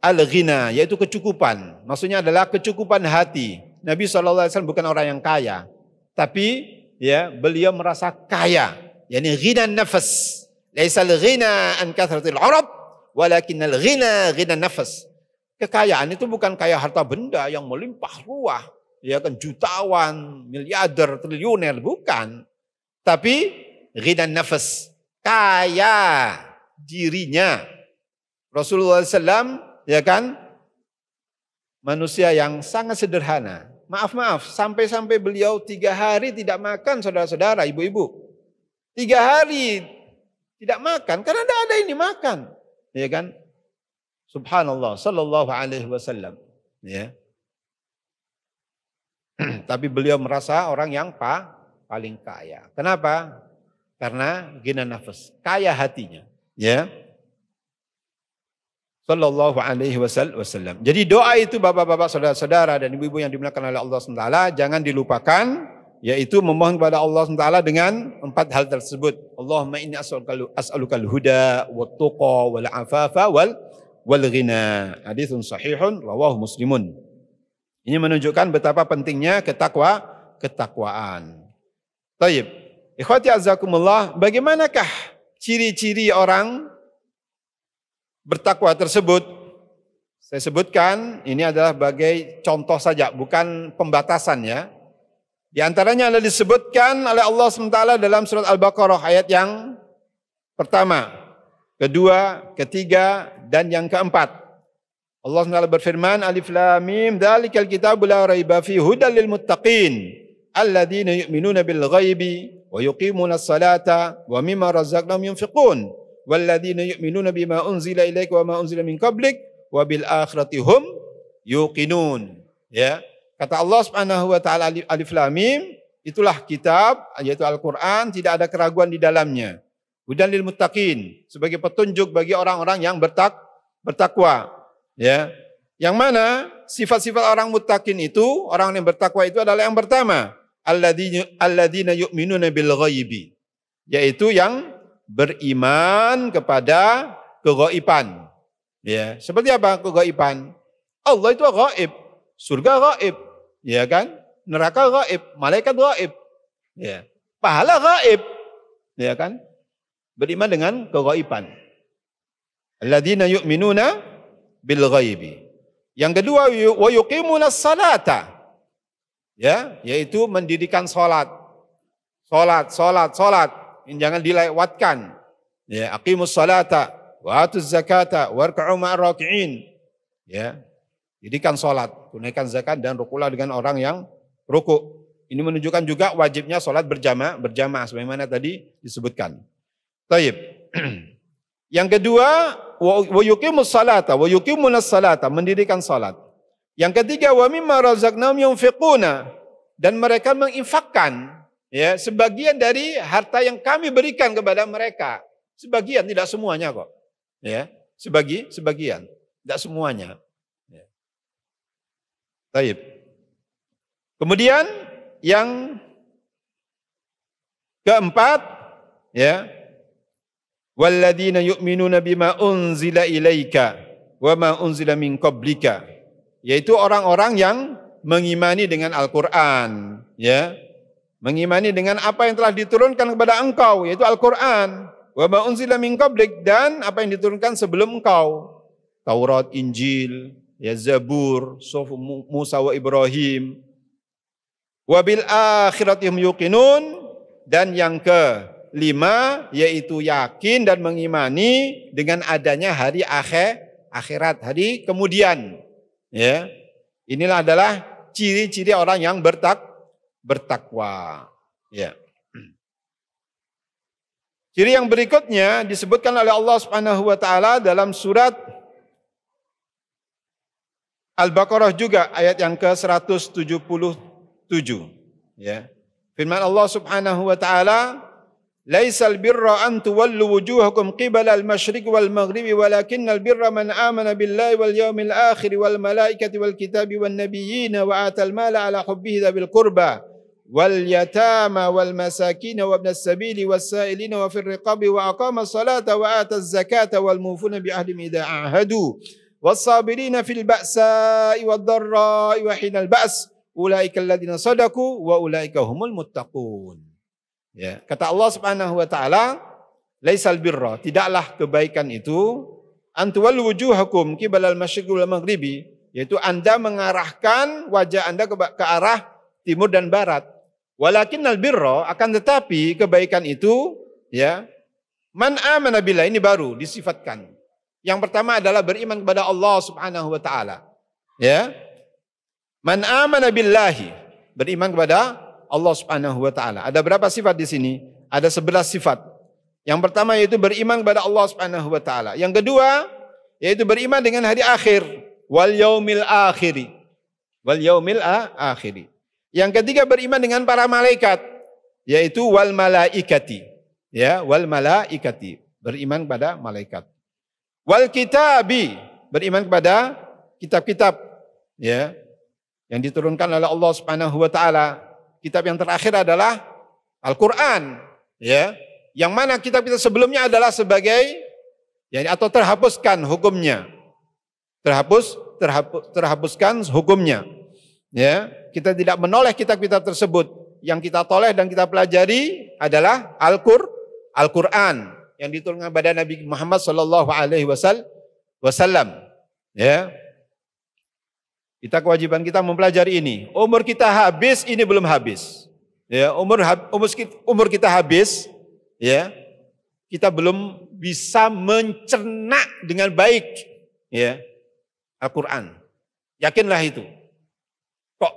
al-ghina, yaitu kecukupan. Maksudnya adalah kecukupan hati. Nabi SAW bukan orang yang kaya, tapi ya beliau merasa kaya. Yani ghina nafas. Laisa al-ghina an kathratil 'arab, walakinnal ghina ghina nafas. Kekayaan itu bukan kaya harta benda yang melimpah ruah, ya kan, jutawan, miliarder, triliuner, bukan. Tapi ghina nafas, kaya dirinya. Rasulullah SAW, ya kan, manusia yang sangat sederhana. Maaf, sampai beliau 3 hari tidak makan, saudara-saudara, ibu-ibu. 3 hari tidak makan, karena tidak ada ini makan. Ya kan? Subhanallah, sallallahu alaihi wasallam. Ya. Tapi beliau merasa orang yang paling kaya. Kenapa? Karena ghina nafas, kaya hatinya. Ya. Sallallahu alaihi wasallam. Jadi doa itu bapak-bapak, saudara-saudara dan ibu-ibu yang dimuliakan oleh Allah SWT, jangan dilupakan, yaitu memohon kepada Allah SWT dengan 4 hal tersebut. Allahumma inni as'alukal huda wat tuqa wal afafa wal ghina. Haditsun sahihun rawahu Muslimun. Ini menunjukkan betapa pentingnya ketakwaan. Taib. Ikhwati azakumullah, bagaimanakah ciri-ciri orang bertakwa tersebut? Saya sebutkan, ini adalah sebagai contoh saja, bukan pembatasan ya. Di antaranya adalah disebutkan oleh Allah SWT dalam surat Al-Baqarah ayat yang pertama, kedua, ketiga, dan yang keempat. Allah SWT berfirman, Alif Lam Mim, dzalikal kitabu la raiba fihi hudal lil muttaqin alladzina yu'minuna bil ghaibi wa yuqimunas salata wa mimma razaqnahum yunfiqun walladzina yu'minuna bima unzila ilaika wa ma unzila min qablik wa bil akhirati hum yuqinun. Ya, kata Allah Subhanahu wa taala, Alif Lam Mim, itulah kitab, yaitu Al-Qur'an, tidak ada keraguan di dalamnya. Hudal lil muttaqin, sebagai petunjuk bagi orang-orang yang bertakwa. Ya, yang mana sifat-sifat orang muttaqin itu, orang yang bertakwa itu adalah yang pertama, alladzina yu'minuna bil ghaibi, yaitu yang beriman kepada kegaiban. Ya, seperti apa kegaiban? Allah itu gaib, surga gaib, ya kan? Neraka gaib, malaikat gaib, ya, pahala gaib, ya kan? Beriman dengan kegaiban. Alladzina yu'minuna bil ghaibi. Yang kedua, wa yuqimunas salata. Ya, yaitu mendirikan salat. Salat. Ini jangan dilewatkan. Ya, aqimus salata wa atuz zakata warka'u ma'ar raki'in. Ya. Dirikan salat, tunaikan zakat dan rukulah dengan orang yang ruku. Ini menunjukkan juga wajibnya salat berjamaah sebagaimana tadi disebutkan. Taib. Yang kedua, wa yuqimus salata wa yuqimunas salata, mendirikan salat. Yang ketiga, wa mimma razaqnahum yunfiquna, dan mereka menginfakkan ya sebagian dari harta yang kami berikan kepada mereka. Sebagian, tidak semuanya kok. Ya, sebagian, tidak semuanya. Ya. Taib. Kemudian yang keempat, ya, walladzina yu'minuna bima unzila ilaika wa ma unzila min qablika, yaitu orang-orang yang mengimani dengan Al-Qur'an, ya. Mengimani dengan apa yang telah diturunkan kepada engkau, yaitu Al-Qur'an, wa ma unzila min qablik, dan apa yang diturunkan sebelum engkau, Taurat, Injil, ya, Zabur, Suhuf Musa wa Ibrahim. Wa bil akhirati hum yuqinun, dan yang kelima yaitu yakin dan mengimani dengan adanya hari akhirat, hari kemudian. Ya. Inilah adalah ciri-ciri orang yang bertakwa. Ya. Ciri yang berikutnya disebutkan oleh Allah Subhanahu wa taala dalam surat Al-Baqarah juga, ayat yang ke-177. Ya. Firman Allah Subhanahu wa taala, "Laisal birra an tuwallu wujuhakum qibala al-masyriq wal maghribi walakinnal birra man amana billahi wal yawmil akhir wal malaikati wal kitabi wan nabiyyin wa atal mala ala hubbihi dzil qurba wal yatama wal masakin wa ibnas sabili was sa'ilina wa fir riqabi wa aqama as-salata wa ataz zakata wal mufuna bi ahdihim idza ahadu was sabirina fil ba'sa'i wad dharra'i wa hinal ba's ulaika alladziina shadaqu wa ulaika humul muttaqun." Ya, kata Allah Subhanahu wa taala, laisal birra, tidaklah kebaikan itu, antuwal wujuhakum qibalal masyriqi wal maghribi, yaitu Anda mengarahkan wajah Anda ke arah timur dan barat. Walakinnal birra, akan tetapi kebaikan itu, ya, man amana billah, ini baru disifatkan. Yang pertama adalah beriman kepada Allah Subhanahu wa taala. Ya. Man amana billahi, beriman kepada Allah Subhanahu wa taala. Ada berapa sifat di sini? Ada 11 sifat. Yang pertama yaitu beriman kepada Allah Subhanahu wa taala. Yang kedua yaitu beriman dengan hari akhir, wal yaumil akhiri. Wal yaumil akhiri. Yang ketiga beriman dengan para malaikat, yaitu wal malaikati. Ya, wal malaikati, beriman kepada malaikat. Wal kitabi, beriman kepada kitab-kitab, ya, yang diturunkan oleh Allah Subhanahu wa taala. Kitab yang terakhir adalah Al-Qur'an, ya, yang mana kitab-kitab sebelumnya adalah sebagai, ya, atau terhapuskan hukumnya. Terhapuskan hukumnya. Ya, kita tidak menoleh kitab-kitab tersebut. Yang kita toleh dan kita pelajari adalah Al-Qur'an yang diturunkan kepada Nabi Muhammad sallallahu alaihi wasallam. Ya. Kewajiban kita mempelajari ini. Umur kita habis, ini belum habis. Ya, umur kita habis, ya. Kita belum bisa mencerna dengan baik, ya, Al-Qur'an. Yakinlah itu. Kok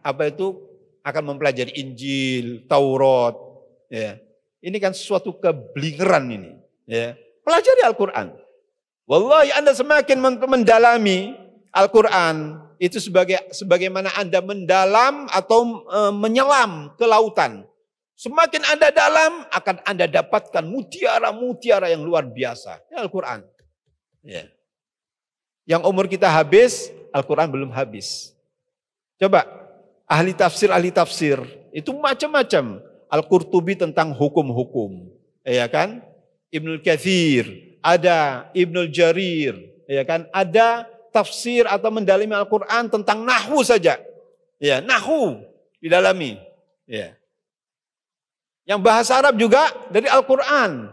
apa itu akan mempelajari Injil, Taurat, ya. Ini kan sesuatu keblinger ini, ya. Pelajari Al-Qur'an. Wallahi Anda semakin mendalami Al-Qur'an, itu sebagaimana Anda mendalam atau menyelam ke lautan. Semakin Anda dalam, akan Anda dapatkan mutiara-mutiara yang luar biasa. Ini Al-Quran. Ya. Yang umur kita habis, Al-Quran belum habis. Coba, ahli tafsir, itu macam-macam. Al-Qurtubi tentang hukum-hukum. Ya kan? Ibnul Katsir, ada Ibnul Jarir. Ya kan? Ada tafsir atau mendalami Al-Quran tentang nahwu saja. Ya, nahwu didalami. Ya. Yang bahasa Arab juga dari Al-Quran.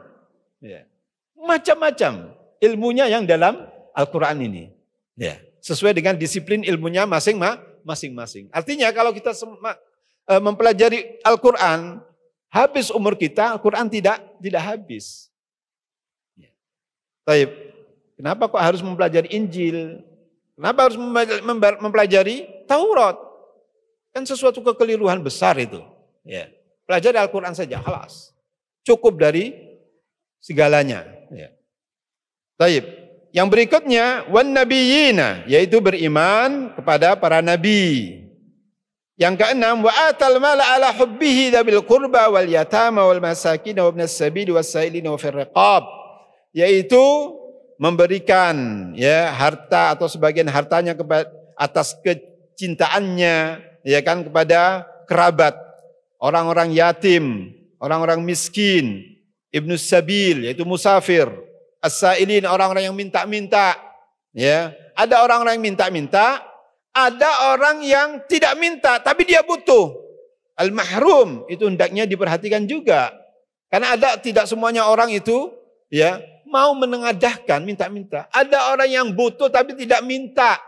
Ya. Macam-macam ilmunya yang dalam Al-Quran ini. Ya. Sesuai dengan disiplin ilmunya masing-masing. Artinya kalau kita mempelajari Al-Quran, habis umur kita, Al-Quran tidak habis. Ya. Baik. Kenapa kok harus mempelajari Injil? Kenapa harus mempelajari Taurat? Kan sesuatu kekeliruan besar itu. Ya. Pelajari Al-Quran saja, halas. Cukup dari segalanya. Ya. Taib. Yang berikutnya, wan nabiyina, yaitu beriman kepada para nabi. Yang keenam, wa atal mala ala hubbihi dhabil qurba wal yatama wal masakin wa ibnas sabili was sa'ilina wa fir riqab. Yaitu memberikan, ya, harta atau sebagian hartanya atas kecintaannya ya kan, kepada kerabat, orang-orang yatim, orang-orang miskin, ibnu sabil yaitu musafir, as-sailin orang-orang yang minta-minta, ya. Ada orang-orang yang minta-minta, ada orang yang tidak minta tapi dia butuh. Al-mahrum itu hendaknya diperhatikan juga. Karena tidak semuanya orang itu ya mau menengadahkan minta-minta. Ada orang yang butuh tapi tidak minta.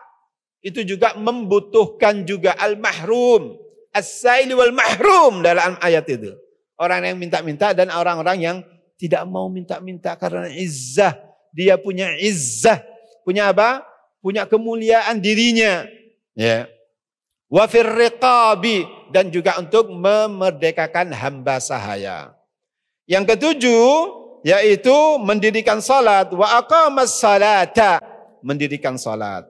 Itu juga membutuhkan juga al-mahrum. As-saili wal mahrum dalam ayat itu. Orang yang minta-minta dan orang-orang yang tidak mau minta-minta karena izzah. Dia punya izzah. Punya apa? Punya kemuliaan dirinya. Ya. Wa fir riqabi, dan juga untuk memerdekakan hamba sahaya. Yang ketujuh yaitu mendirikan salat, wa aqamas salata, mendirikan salat.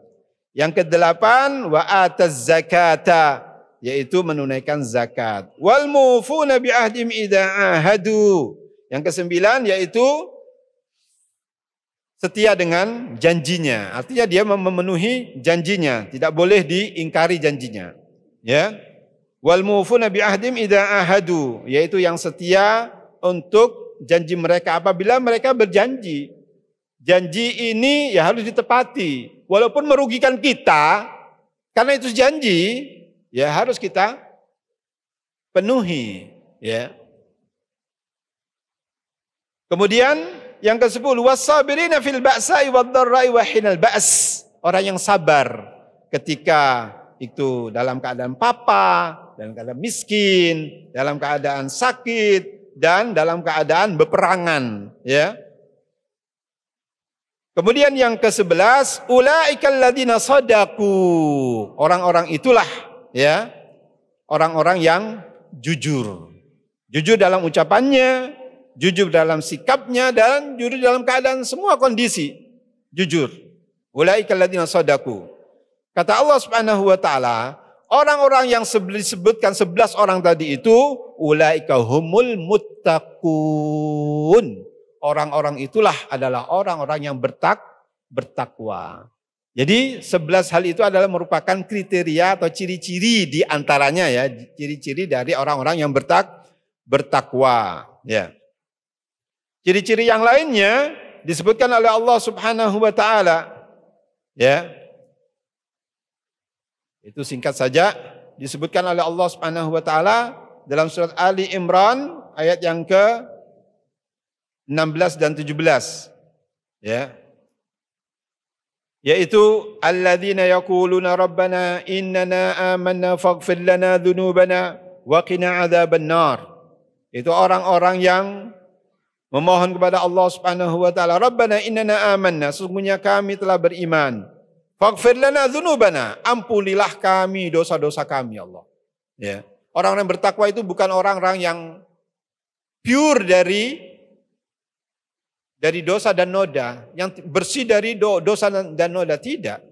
Yang kedelapan wa ataz zakata, yaitu menunaikan zakat. Wal mufuna bi ahdim idza ahadu. Yang kesembilan yaitu setia dengan janjinya. Artinya dia memenuhi janjinya, tidak boleh diingkari janjinya. Ya. Wal mufuna bi ahdim idza ahadu, yaitu yang setia untuk janji mereka apabila mereka berjanji. Janji ini ya harus ditepati. Walaupun merugikan kita, karena itu janji, ya harus kita penuhi. Ya. Kemudian yang ke-10, was-sabirina fil ba'sa'i wad-dharra'i wa hinal ba's. Orang yang sabar ketika itu dalam keadaan papa, dalam keadaan miskin, dalam keadaan sakit, dan dalam keadaan beperangan, ya. Kemudian yang ke-11, ulaikal ladzina shadaqu. Orang-orang itulah, ya, orang-orang yang jujur. Jujur dalam ucapannya, jujur dalam sikapnya, dan jujur dalam keadaan semua kondisi. Jujur. Ulaikal ladzina shadaqu. Kata Allah Subhanahu wa taala, orang-orang yang disebutkan 11 orang tadi itu, ulaika humul muttaqun. Orang-orang itulah adalah orang-orang yang bertakwa. Jadi 11 hal itu adalah merupakan kriteria atau ciri-ciri di antaranya, ya, ciri-ciri dari orang-orang yang bertakwa, ya. Ciri-ciri yang lainnya disebutkan oleh Allah Subhanahu wa taala, ya. Itu singkat saja disebutkan oleh Allah Subhanahu wa taala dalam surat Ali Imran ayat yang ke-16 dan 17. Ya. Yaitu alladzina yaquluna rabbana innana amanna faghfir lana dzunubana wa qina adzabannar. Itu orang-orang yang memohon kepada Allah Subhanahu wa taala, rabbana innana amanna, sesungguhnya kami telah beriman. Faghfir lana dzunubana, ampunilah kami dosa-dosa kami, Allah. Ya. Orang yang bertakwa itu bukan orang-orang yang pure dari dosa dan noda, yang bersih dari dosa dan noda, tidak.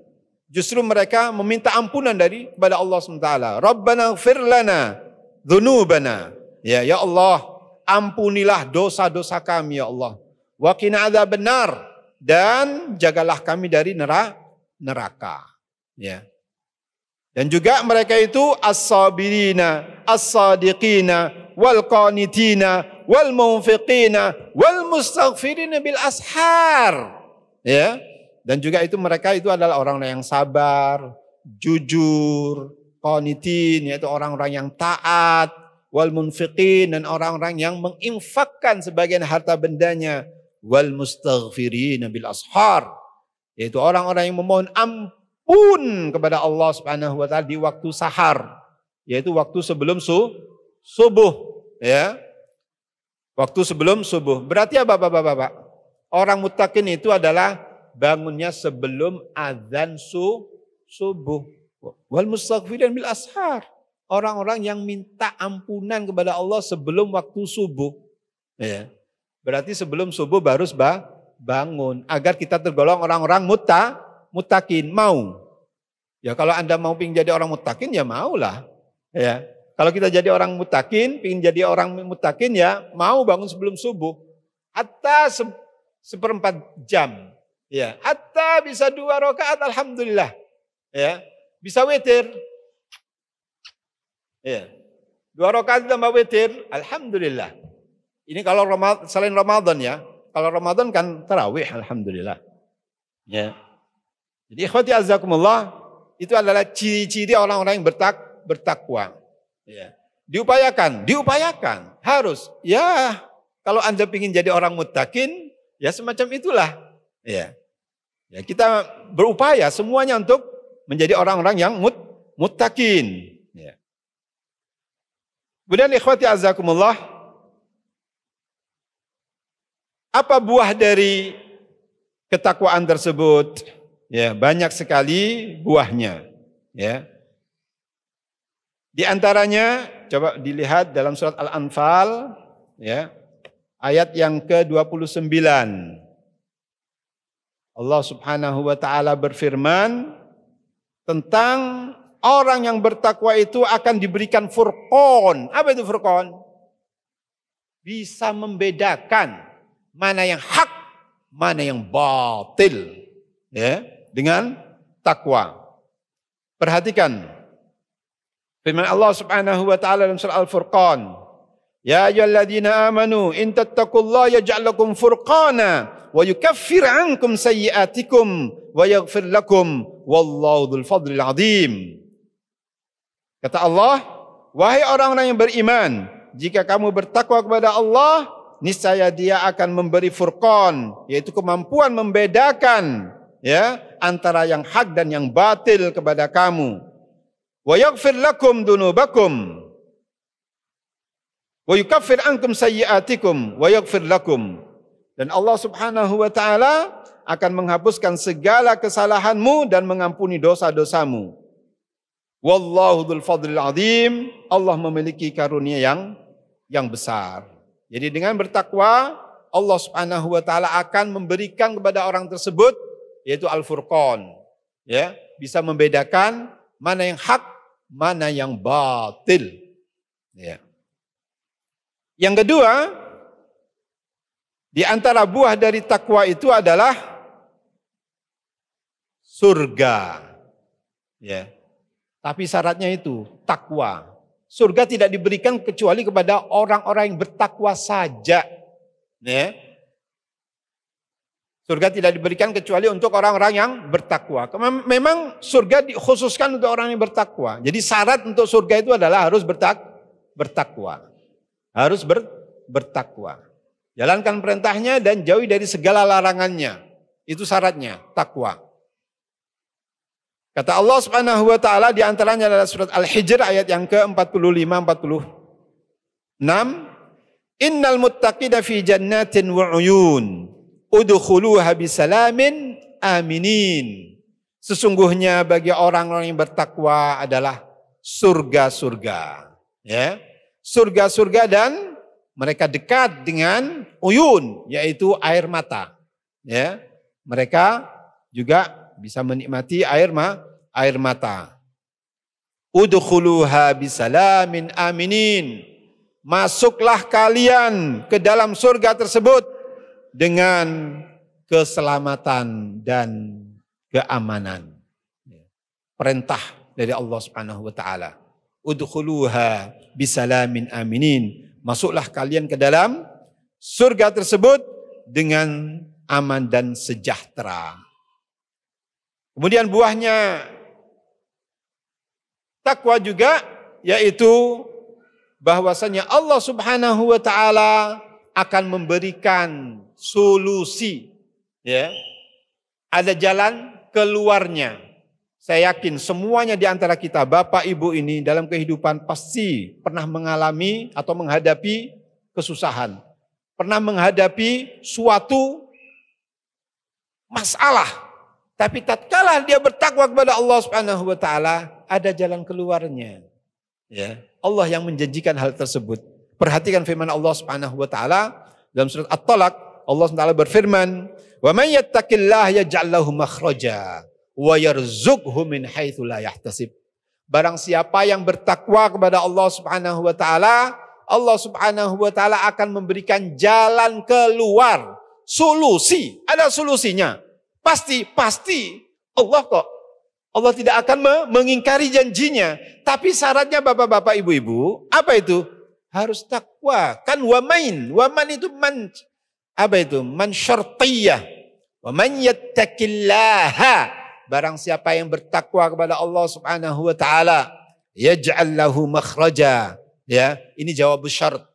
Justru mereka meminta ampunan kepada Allah SWT. Rabbana ighfir lana dzunubana. Ya Allah, ampunilah dosa-dosa kami, ya Allah. Wa qina adzabannar, dan jagalah kami dari neraka. Ya. Dan juga mereka itu as-sabirina, as-sadiqina, wal qanitina, wal munfiqina, wal mustaghfirina bil ashar. Ya. Dan juga itu mereka itu adalah orang-orang yang sabar, jujur, qanitin, yaitu orang-orang yang taat, wal munfiqin, dan orang-orang yang menginfakkan sebagian harta bendanya, wal mustaghfirina bil ashar, yaitu orang-orang yang memohon ampun kepada Allah Subhanahu wa taala di waktu sahar, yaitu waktu sebelum subuh, ya. Waktu sebelum subuh. Berarti apa Bapak-bapak? Orang muttaqin itu adalah bangunnya sebelum azan subuh. Wal mustaghfirin bil ashar. Orang-orang yang minta ampunan kepada Allah sebelum waktu subuh. Ya. Berarti sebelum subuh baru bangun, agar kita tergolong orang-orang muttaqin. Mau? Ya kalau Anda mau pingin jadi orang muttaqin, ya maulah. Ya. Kalau kita jadi orang muttaqin, pingin jadi orang muttaqin, ya mau bangun sebelum subuh. Hatta seperempat jam. Ya. Hatta bisa 2 rakaat, alhamdulillah. Ya. Bisa witir. Ya. 2 rakaat tambah witir, alhamdulillah. Ini kalau selain Ramadan ya. Kalau Ramadan kan tarawih, alhamdulillah. Ya. Jadi ikhwati azzakumullah, itu adalah ciri-ciri orang-orang yang bertakwa. Ya. Diupayakan, harus. Ya, kalau Anda ingin jadi orang muttaqin, ya semacam itulah. Ya. Ya, kita berupaya semuanya untuk menjadi orang-orang yang muttaqin. Ya. Kemudian ikhwati azakumullah, apa buah dari ketakwaan tersebut? Ya, banyak sekali buahnya. Ya. Di antaranya coba dilihat dalam surat Al-Anfal, ya, ayat yang ke-29. Allah Subhanahu wa taala berfirman tentang orang yang bertakwa itu akan diberikan furqan. Apa itu furqan? Bisa membedakan mana yang hak, mana yang batil. Ya, dengan takwa. Perhatikan firman Allah Subhanahu wa taala dalam surah Al-Furqan. Ya ayyuhalladzina amanu in tattaqullaha yaj'al lakum furqana wa yukaffir 'ankum sayyi'atikum wa yaghfir lakum wallahu dzul fadlil 'adzim. Kata Allah, wahai orang-orang yang beriman, jika kamu bertakwa kepada Allah, niscaya Dia akan memberi furqan, yaitu kemampuan membedakan, ya, antara yang hak dan yang batil kepada kamu. Wa yaghfir lakum dunubakum wa yukaffir ankum sayyi'atikum wa yaghfir lakum. Dan Allah Subhanahu wa taala akan menghapuskan segala kesalahanmu dan mengampuni dosa-dosamu. Wallahu dzul fadlil adzim. Allah memiliki karunia yang besar. Jadi dengan bertakwa, Allah Subhanahu wa taala akan memberikan kepada orang tersebut yaitu Al-Furqan. Ya, bisa membedakan mana yang hak, mana yang batil. Ya. Yang kedua, di antara buah dari takwa itu adalah surga. Ya. Tapi syaratnya itu takwa. Surga tidak diberikan kecuali kepada orang-orang yang bertakwa saja. Ya. Surga tidak diberikan kecuali untuk orang-orang yang bertakwa. Memang surga dikhususkan untuk orang yang bertakwa. Jadi syarat untuk surga itu adalah harus bertakwa. Harus bertakwa. Jalankan perintahnya dan jauhi dari segala larangannya. Itu syaratnya, takwa. Kata Allah Subhanahu wa taala di antaranya adalah surat Al-Hijr ayat yang ke-45-46. Innal muttaqina fi jannatin wa uyun. Udkhuluha bisalamin aminin. Sesungguhnya bagi orang-orang yang bertakwa adalah surga-surga. Ya. Surga-surga dan mereka dekat dengan uyun, yaitu air mata. Ya. Mereka juga bisa menikmati air mata. Udkhuluha bisalamin aminin. Masuklah kalian ke dalam surga tersebut dengan keselamatan dan keamanan. Perintah dari Allah Subhanahu wa taala. Udkhuluha bisalamin aminin. Masuklah kalian ke dalam surga tersebut dengan aman dan sejahtera. Kemudian buahnya takwa juga yaitu bahwasanya Allah Subhanahu wa taala akan memberikan solusi, ya. Ada jalan keluarnya. Saya yakin semuanya di antara kita, Bapak Ibu ini dalam kehidupan pasti pernah mengalami atau menghadapi kesusahan. Pernah menghadapi suatu masalah. Tapi tatkala dia bertakwa kepada Allah Subhanahu wa taala, ada jalan keluarnya. Ya, Allah yang menjanjikan hal tersebut. Perhatikan firman Allah Subhanahu wa taala dalam surat At-Talaq. Allah Subhanahu wa taala berfirman, "Wa may yattaqillaha yaj'al lahu makhraja wa yarzuqhu min haitsu la yahtasib." Barang siapa yang bertakwa kepada Allah Subhanahu wa taala, Allah Subhanahu wa taala akan memberikan jalan keluar, solusi. Ada solusinya. Pasti Allah kok. Allah tidak akan mengingkari janjinya. Tapi syaratnya bapak-bapak, ibu-ibu, apa itu? Harus takwa. Kan waman itu man, apa itu? Man syartiyah. Wa man yattaqillaha. Barang siapa yang bertakwa kepada Allah Subhanahu wa taala, yaj'al lahu makhraja. Ya, ini jawab syarat.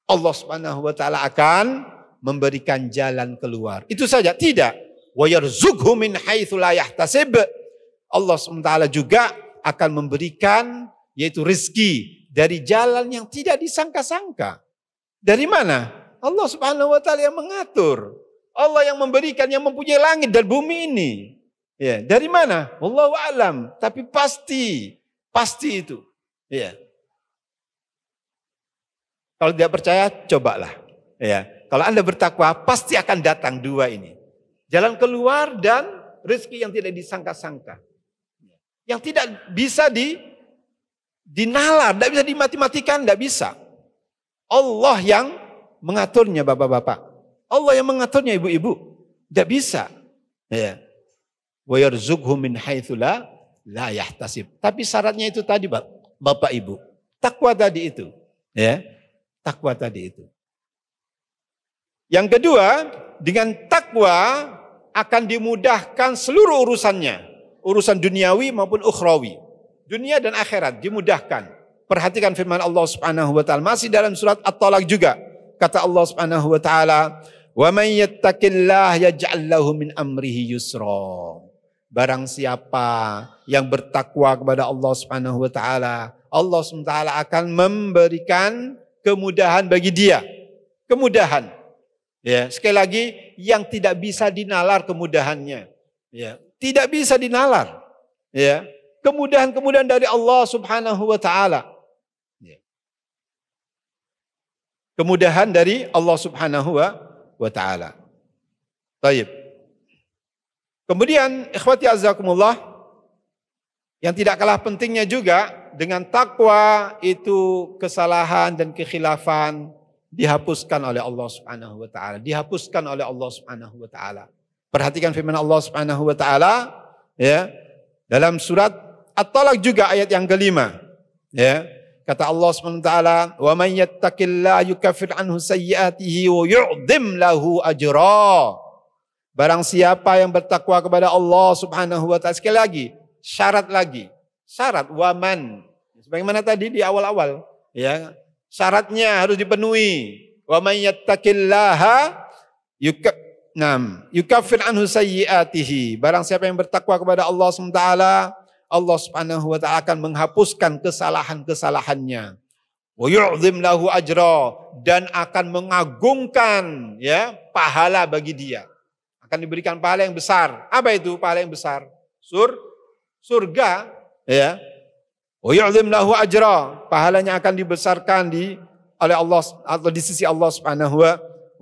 Allah Subhanahu wa taala akan memberikan jalan keluar. Itu saja, tidak. Wa yarzuqhu min haitsu la yahtasib. Allah SWT juga akan memberikan yaitu rezeki dari jalan yang tidak disangka-sangka. Dari mana? Allah Subhanahu wa taala yang mengatur. Allah yang memberikan, yang mempunyai langit dan bumi ini. Ya, dari mana? Wallahu a'lam, tapi pasti itu. Ya. Kalau tidak percaya, cobalah. Ya. Kalau Anda bertakwa, pasti akan datang dua ini. Jalan keluar dan rezeki yang tidak disangka-sangka. Yang tidak bisa dinalar, tidak bisa dimati-matikan, tidak bisa. Allah yang mengaturnya bapak-bapak. Allah yang mengaturnya ibu-ibu. Tidak bisa. Ya. Wa yarzuqhu min haitsu la yahtasib. Tapi syaratnya itu tadi bapak ibu. Takwa tadi itu. Ya. Takwa tadi itu. Yang kedua, dengan takwa akan dimudahkan seluruh urusannya. Urusan duniawi maupun ukhrawi. Dunia dan akhirat dimudahkan. Perhatikan firman Allah Subhanahu wa taala masih dalam surat At-Talaq juga. Kata Allah Subhanahu wa taala, "Wa may yattaqillaha yaj'al lahu min amrihi yusra." Barang siapa yang bertakwa kepada Allah Subhanahu wa taala, Allah Subhanahu wa taala akan memberikan kemudahan bagi dia. Kemudahan. Ya, sekali lagi yang tidak bisa dinalar kemudahannya. Ya. Tidak bisa dinalar. Ya. Kemudahan-kemudahan dari Allah Subhanahu wa taala. Ya. Kemudahan dari Allah Subhanahu wa taala. Baik. Kemudian ikhwati azakumullah, yang tidak kalah pentingnya juga dengan takwa itu kesalahan dan kekhilafan dihapuskan oleh Allah Subhanahu wa taala. Dihapuskan oleh Allah Subhanahu wa taala. Perhatikan firman Allah Subhanahu wa taala ya dalam surat At-Talaq juga ayat yang kelima. Ya, kata Allah Subhanahu wa taala, "Wa may yattaqillaha yukaffir anhu sayyi'atihi wa yu'dhim lahu ajra." Barang siapa yang bertakwa kepada Allah Subhanahu wa taala, sekali lagi, syarat lagi. Syarat waman. Sebagaimana tadi di awal-awal, ya. Syaratnya harus dipenuhi. Wa may yattaqillaha yukaffir anhu sayyi'atihi. Barang siapa yang bertakwa kepada Allah SWT, Allah Subhanahu wa taala akan menghapuskan kesalahan-kesalahannya. Wa yu'dhim lahu ajra, dan akan mengagungkan ya pahala bagi dia. Akan diberikan pahala yang besar. Apa itu pahala yang besar? Surga ya. Wa yu'dhim lahu ajra, pahalanya akan dibesarkan oleh Allah atau di sisi Allah Subhanahu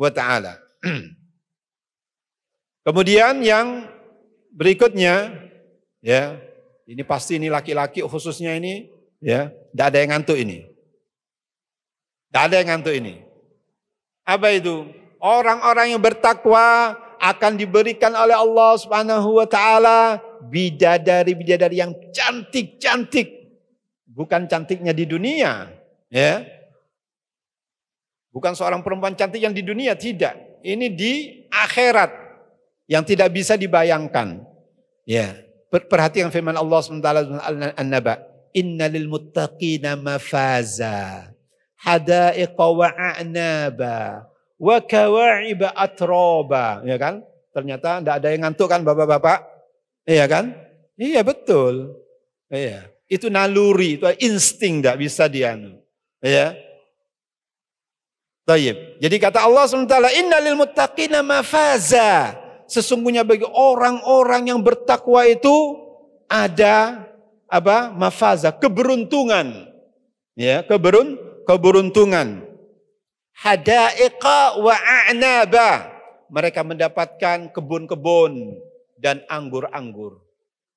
wa taala. Kemudian yang berikutnya, ya, ini pasti ini laki-laki khususnya ini, ya, tidak ada yang ngantuk ini. Tidak ada yang ngantuk ini. Apa itu? Orang-orang yang bertakwa akan diberikan oleh Allah Subhanahu wa taala bidadari-bidadari yang cantik-cantik. Bukan cantiknya di dunia, ya. Bukan seorang perempuan cantik yang di dunia, tidak. Ini di akhirat. Yang tidak bisa dibayangkan. Ya, perhatikan firman Allah SWT An-Naba. Inna lil muttaqina mafaza, hadaiqa wa a'naba, wa kawa'iba atroba. Ya kan? Ternyata tidak ada yang ngantuk kan bapak-bapak? Iya kan? Iya betul. Iya. Itu naluri, itu insting, tidak bisa dianu. Ya. Tayyib. Jadi kata Allah SWT, Inna lil muttaqina mafaza. Sesungguhnya bagi orang-orang yang bertakwa itu ada apa? Mafaza, keberuntungan. Ya, keberuntungan. Hadaiqa wa a'naba. Mereka mendapatkan kebun-kebun dan anggur-anggur.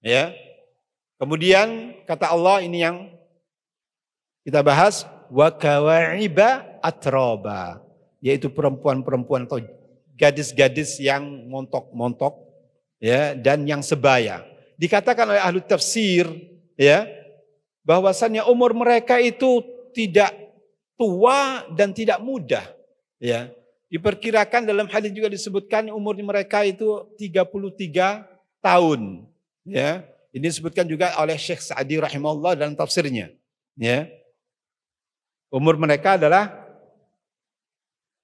Ya. Kemudian kata Allah ini yang kita bahas, wa kawa'iba atroba, yaitu perempuan-perempuan atau gadis-gadis yang montok-montok ya dan yang sebaya. dikatakan oleh ahli tafsir ya bahwasannya umur mereka itu tidak tua dan tidak muda ya. Diperkirakan dalam hadis juga disebutkan umur mereka itu 33 tahun ya. Ini disebutkan juga oleh Syekh Sa'di rahimahullah dalam tafsirnya ya. Umur mereka adalah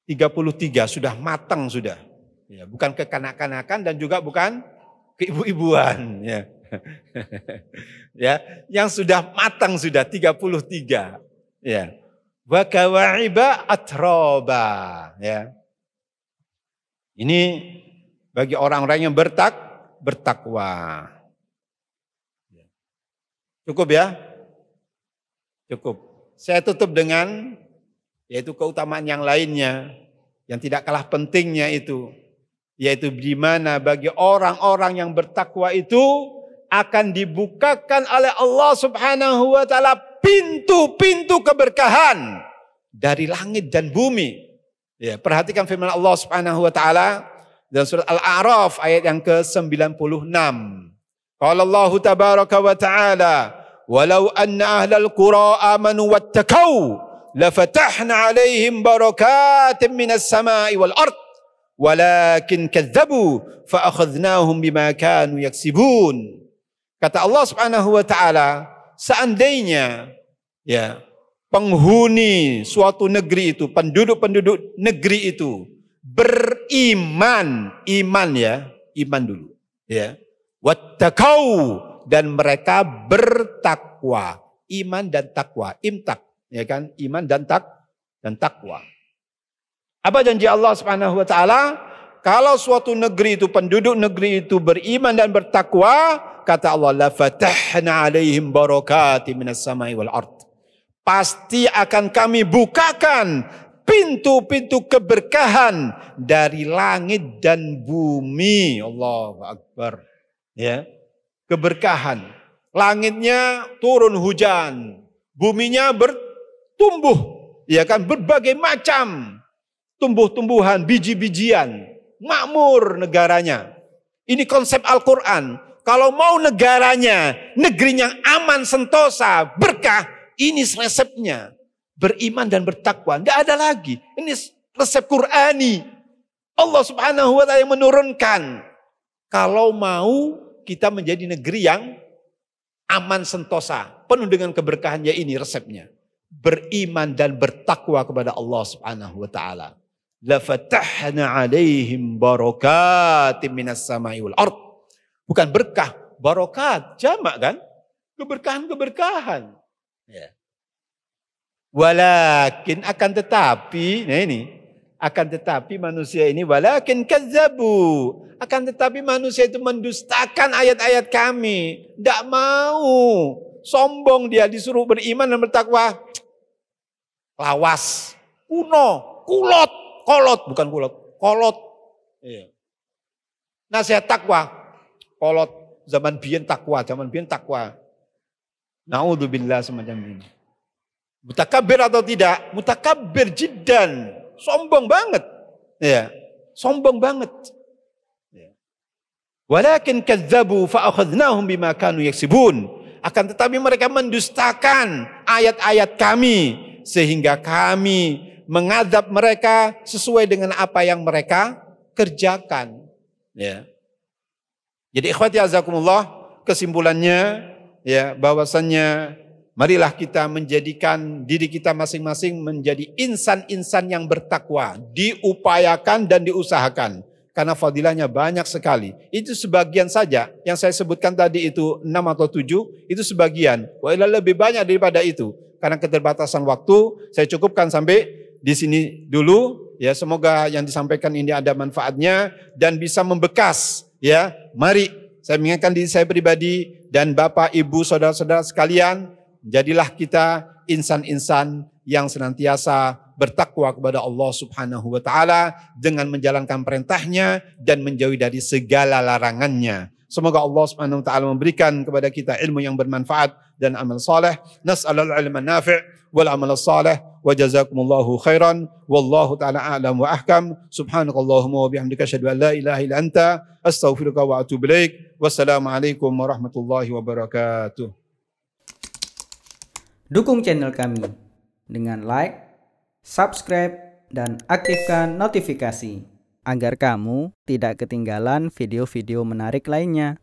33, sudah matang sudah. Ya, bukan kekanak-kanakan dan juga bukan keibu-ibuan ya. Ya, yang sudah matang sudah 33 ya. Wa kawa'iba atraba ya. Ini bagi orang-orang yang bertakwa. Cukup ya? Cukup. Saya tutup dengan yaitu keutamaan yang lainnya yang tidak kalah pentingnya itu, yaitu di mana bagi orang-orang yang bertakwa itu akan dibukakan oleh Allah Subhanahu wa taala pintu-pintu keberkahan dari langit dan bumi. Ya, perhatikan firman Allah Subhanahu wa taala dalam surat Al-A'raf ayat yang ke-96. Qala Allah tabaraka wa taala, "Walau anna ahlal qura amanu wattaqau lafatahna 'alaihim barakatin minas sama'i wal ard." Walakin kadzabu fa akhadnahum bima kanu yaksibun. Kata Allah Subhanahu wa taala, seandainya ya penghuni suatu negeri itu, penduduk-penduduk negeri itu beriman, iman ya, iman dulu ya. Wattaqau, dan mereka bertakwa, iman dan takwa, imtak ya kan, iman dan takwa. Apa janji Allah Subhanahu wa taala? Kalau suatu negeri itu, penduduk negeri itu beriman dan bertakwa, kata Allah, la fatahna 'alaihim barakatin minas samai wal ard. Pasti akan kami bukakan pintu-pintu keberkahan dari langit dan bumi. Allahu akbar. Ya. Keberkahan. Langitnya turun hujan, buminya bertumbuh, ya kan, berbagai macam tumbuh-tumbuhan, biji-bijian, makmur negaranya. Ini konsep Al-Quran. Kalau mau negaranya, negerinya aman, sentosa, berkah, ini resepnya. Beriman dan bertakwa. Tidak ada lagi. Ini resep Qurani. Allah Subhanahu wa ta'ala yang menurunkan. Kalau mau kita menjadi negeri yang aman, sentosa, penuh dengan keberkahannya, ini resepnya. Beriman dan bertakwa kepada Allah Subhanahu wa ta'ala. La fatahna 'alaihim barakatin minas samai wal ard. Bukan berkah, barokat, jamak kan? Keberkahan-keberkahan. Ya. Walakin, akan tetapi, nah ini, akan tetapi manusia ini, walakin kadzabu, akan tetapi manusia itu mendustakan ayat-ayat kami. Tidak mau, sombong dia, disuruh beriman dan bertakwa. Lawas, kuno, kolot, bukan kulot, kolot. Iya. Nasihat takwa, kolot, zaman biyen takwa. Naudzubillah semacam ini. Mutakabir atau tidak? Mutakabir jiddan. Sombong banget. Ya, sombong banget. Ya. Walakin kadzabu fa akhadnahum bima kanu yaksibun. Akan tetapi mereka mendustakan ayat-ayat kami sehingga kami mengadab mereka sesuai dengan apa yang mereka kerjakan. Ya. Jadi ikhwati azakumullah, kesimpulannya ya bahwasannya marilah kita menjadikan diri kita masing-masing menjadi insan-insan yang bertakwa, diupayakan dan diusahakan karena fadilahnya banyak sekali. Itu sebagian saja yang saya sebutkan tadi itu 6 atau 7, itu sebagian. Wah, lebih banyak daripada itu. Karena keterbatasan waktu, saya cukupkan sampai di sini dulu. Ya, semoga yang disampaikan ini ada manfaatnya dan bisa membekas. Ya, mari saya mengingatkan diri saya pribadi dan Bapak, Ibu, saudara-saudara sekalian, jadilah kita insan-insan yang senantiasa bertakwa kepada Allah Subhanahu wa ta'ala dengan menjalankan perintahnya dan menjauhi dari segala larangannya. Semoga Allah Subhanahu wa ta'ala memberikan kepada kita ilmu yang bermanfaat dan amal saleh. Nas'alul ilman nafi' wal amal saleh. wa jazakumullahu khairan wallahu taala a'lam wa ahkam. Subhanakallahumma wa bihamdika asyhadu an la ilaha illa anta astaghfiruka wa atubu ilaik. Wassalamualaikum warahmatullahi wabarakatuh. Dukung channel kami dengan like, subscribe, dan aktifkan notifikasi agar kamu tidak ketinggalan video-video menarik lainnya.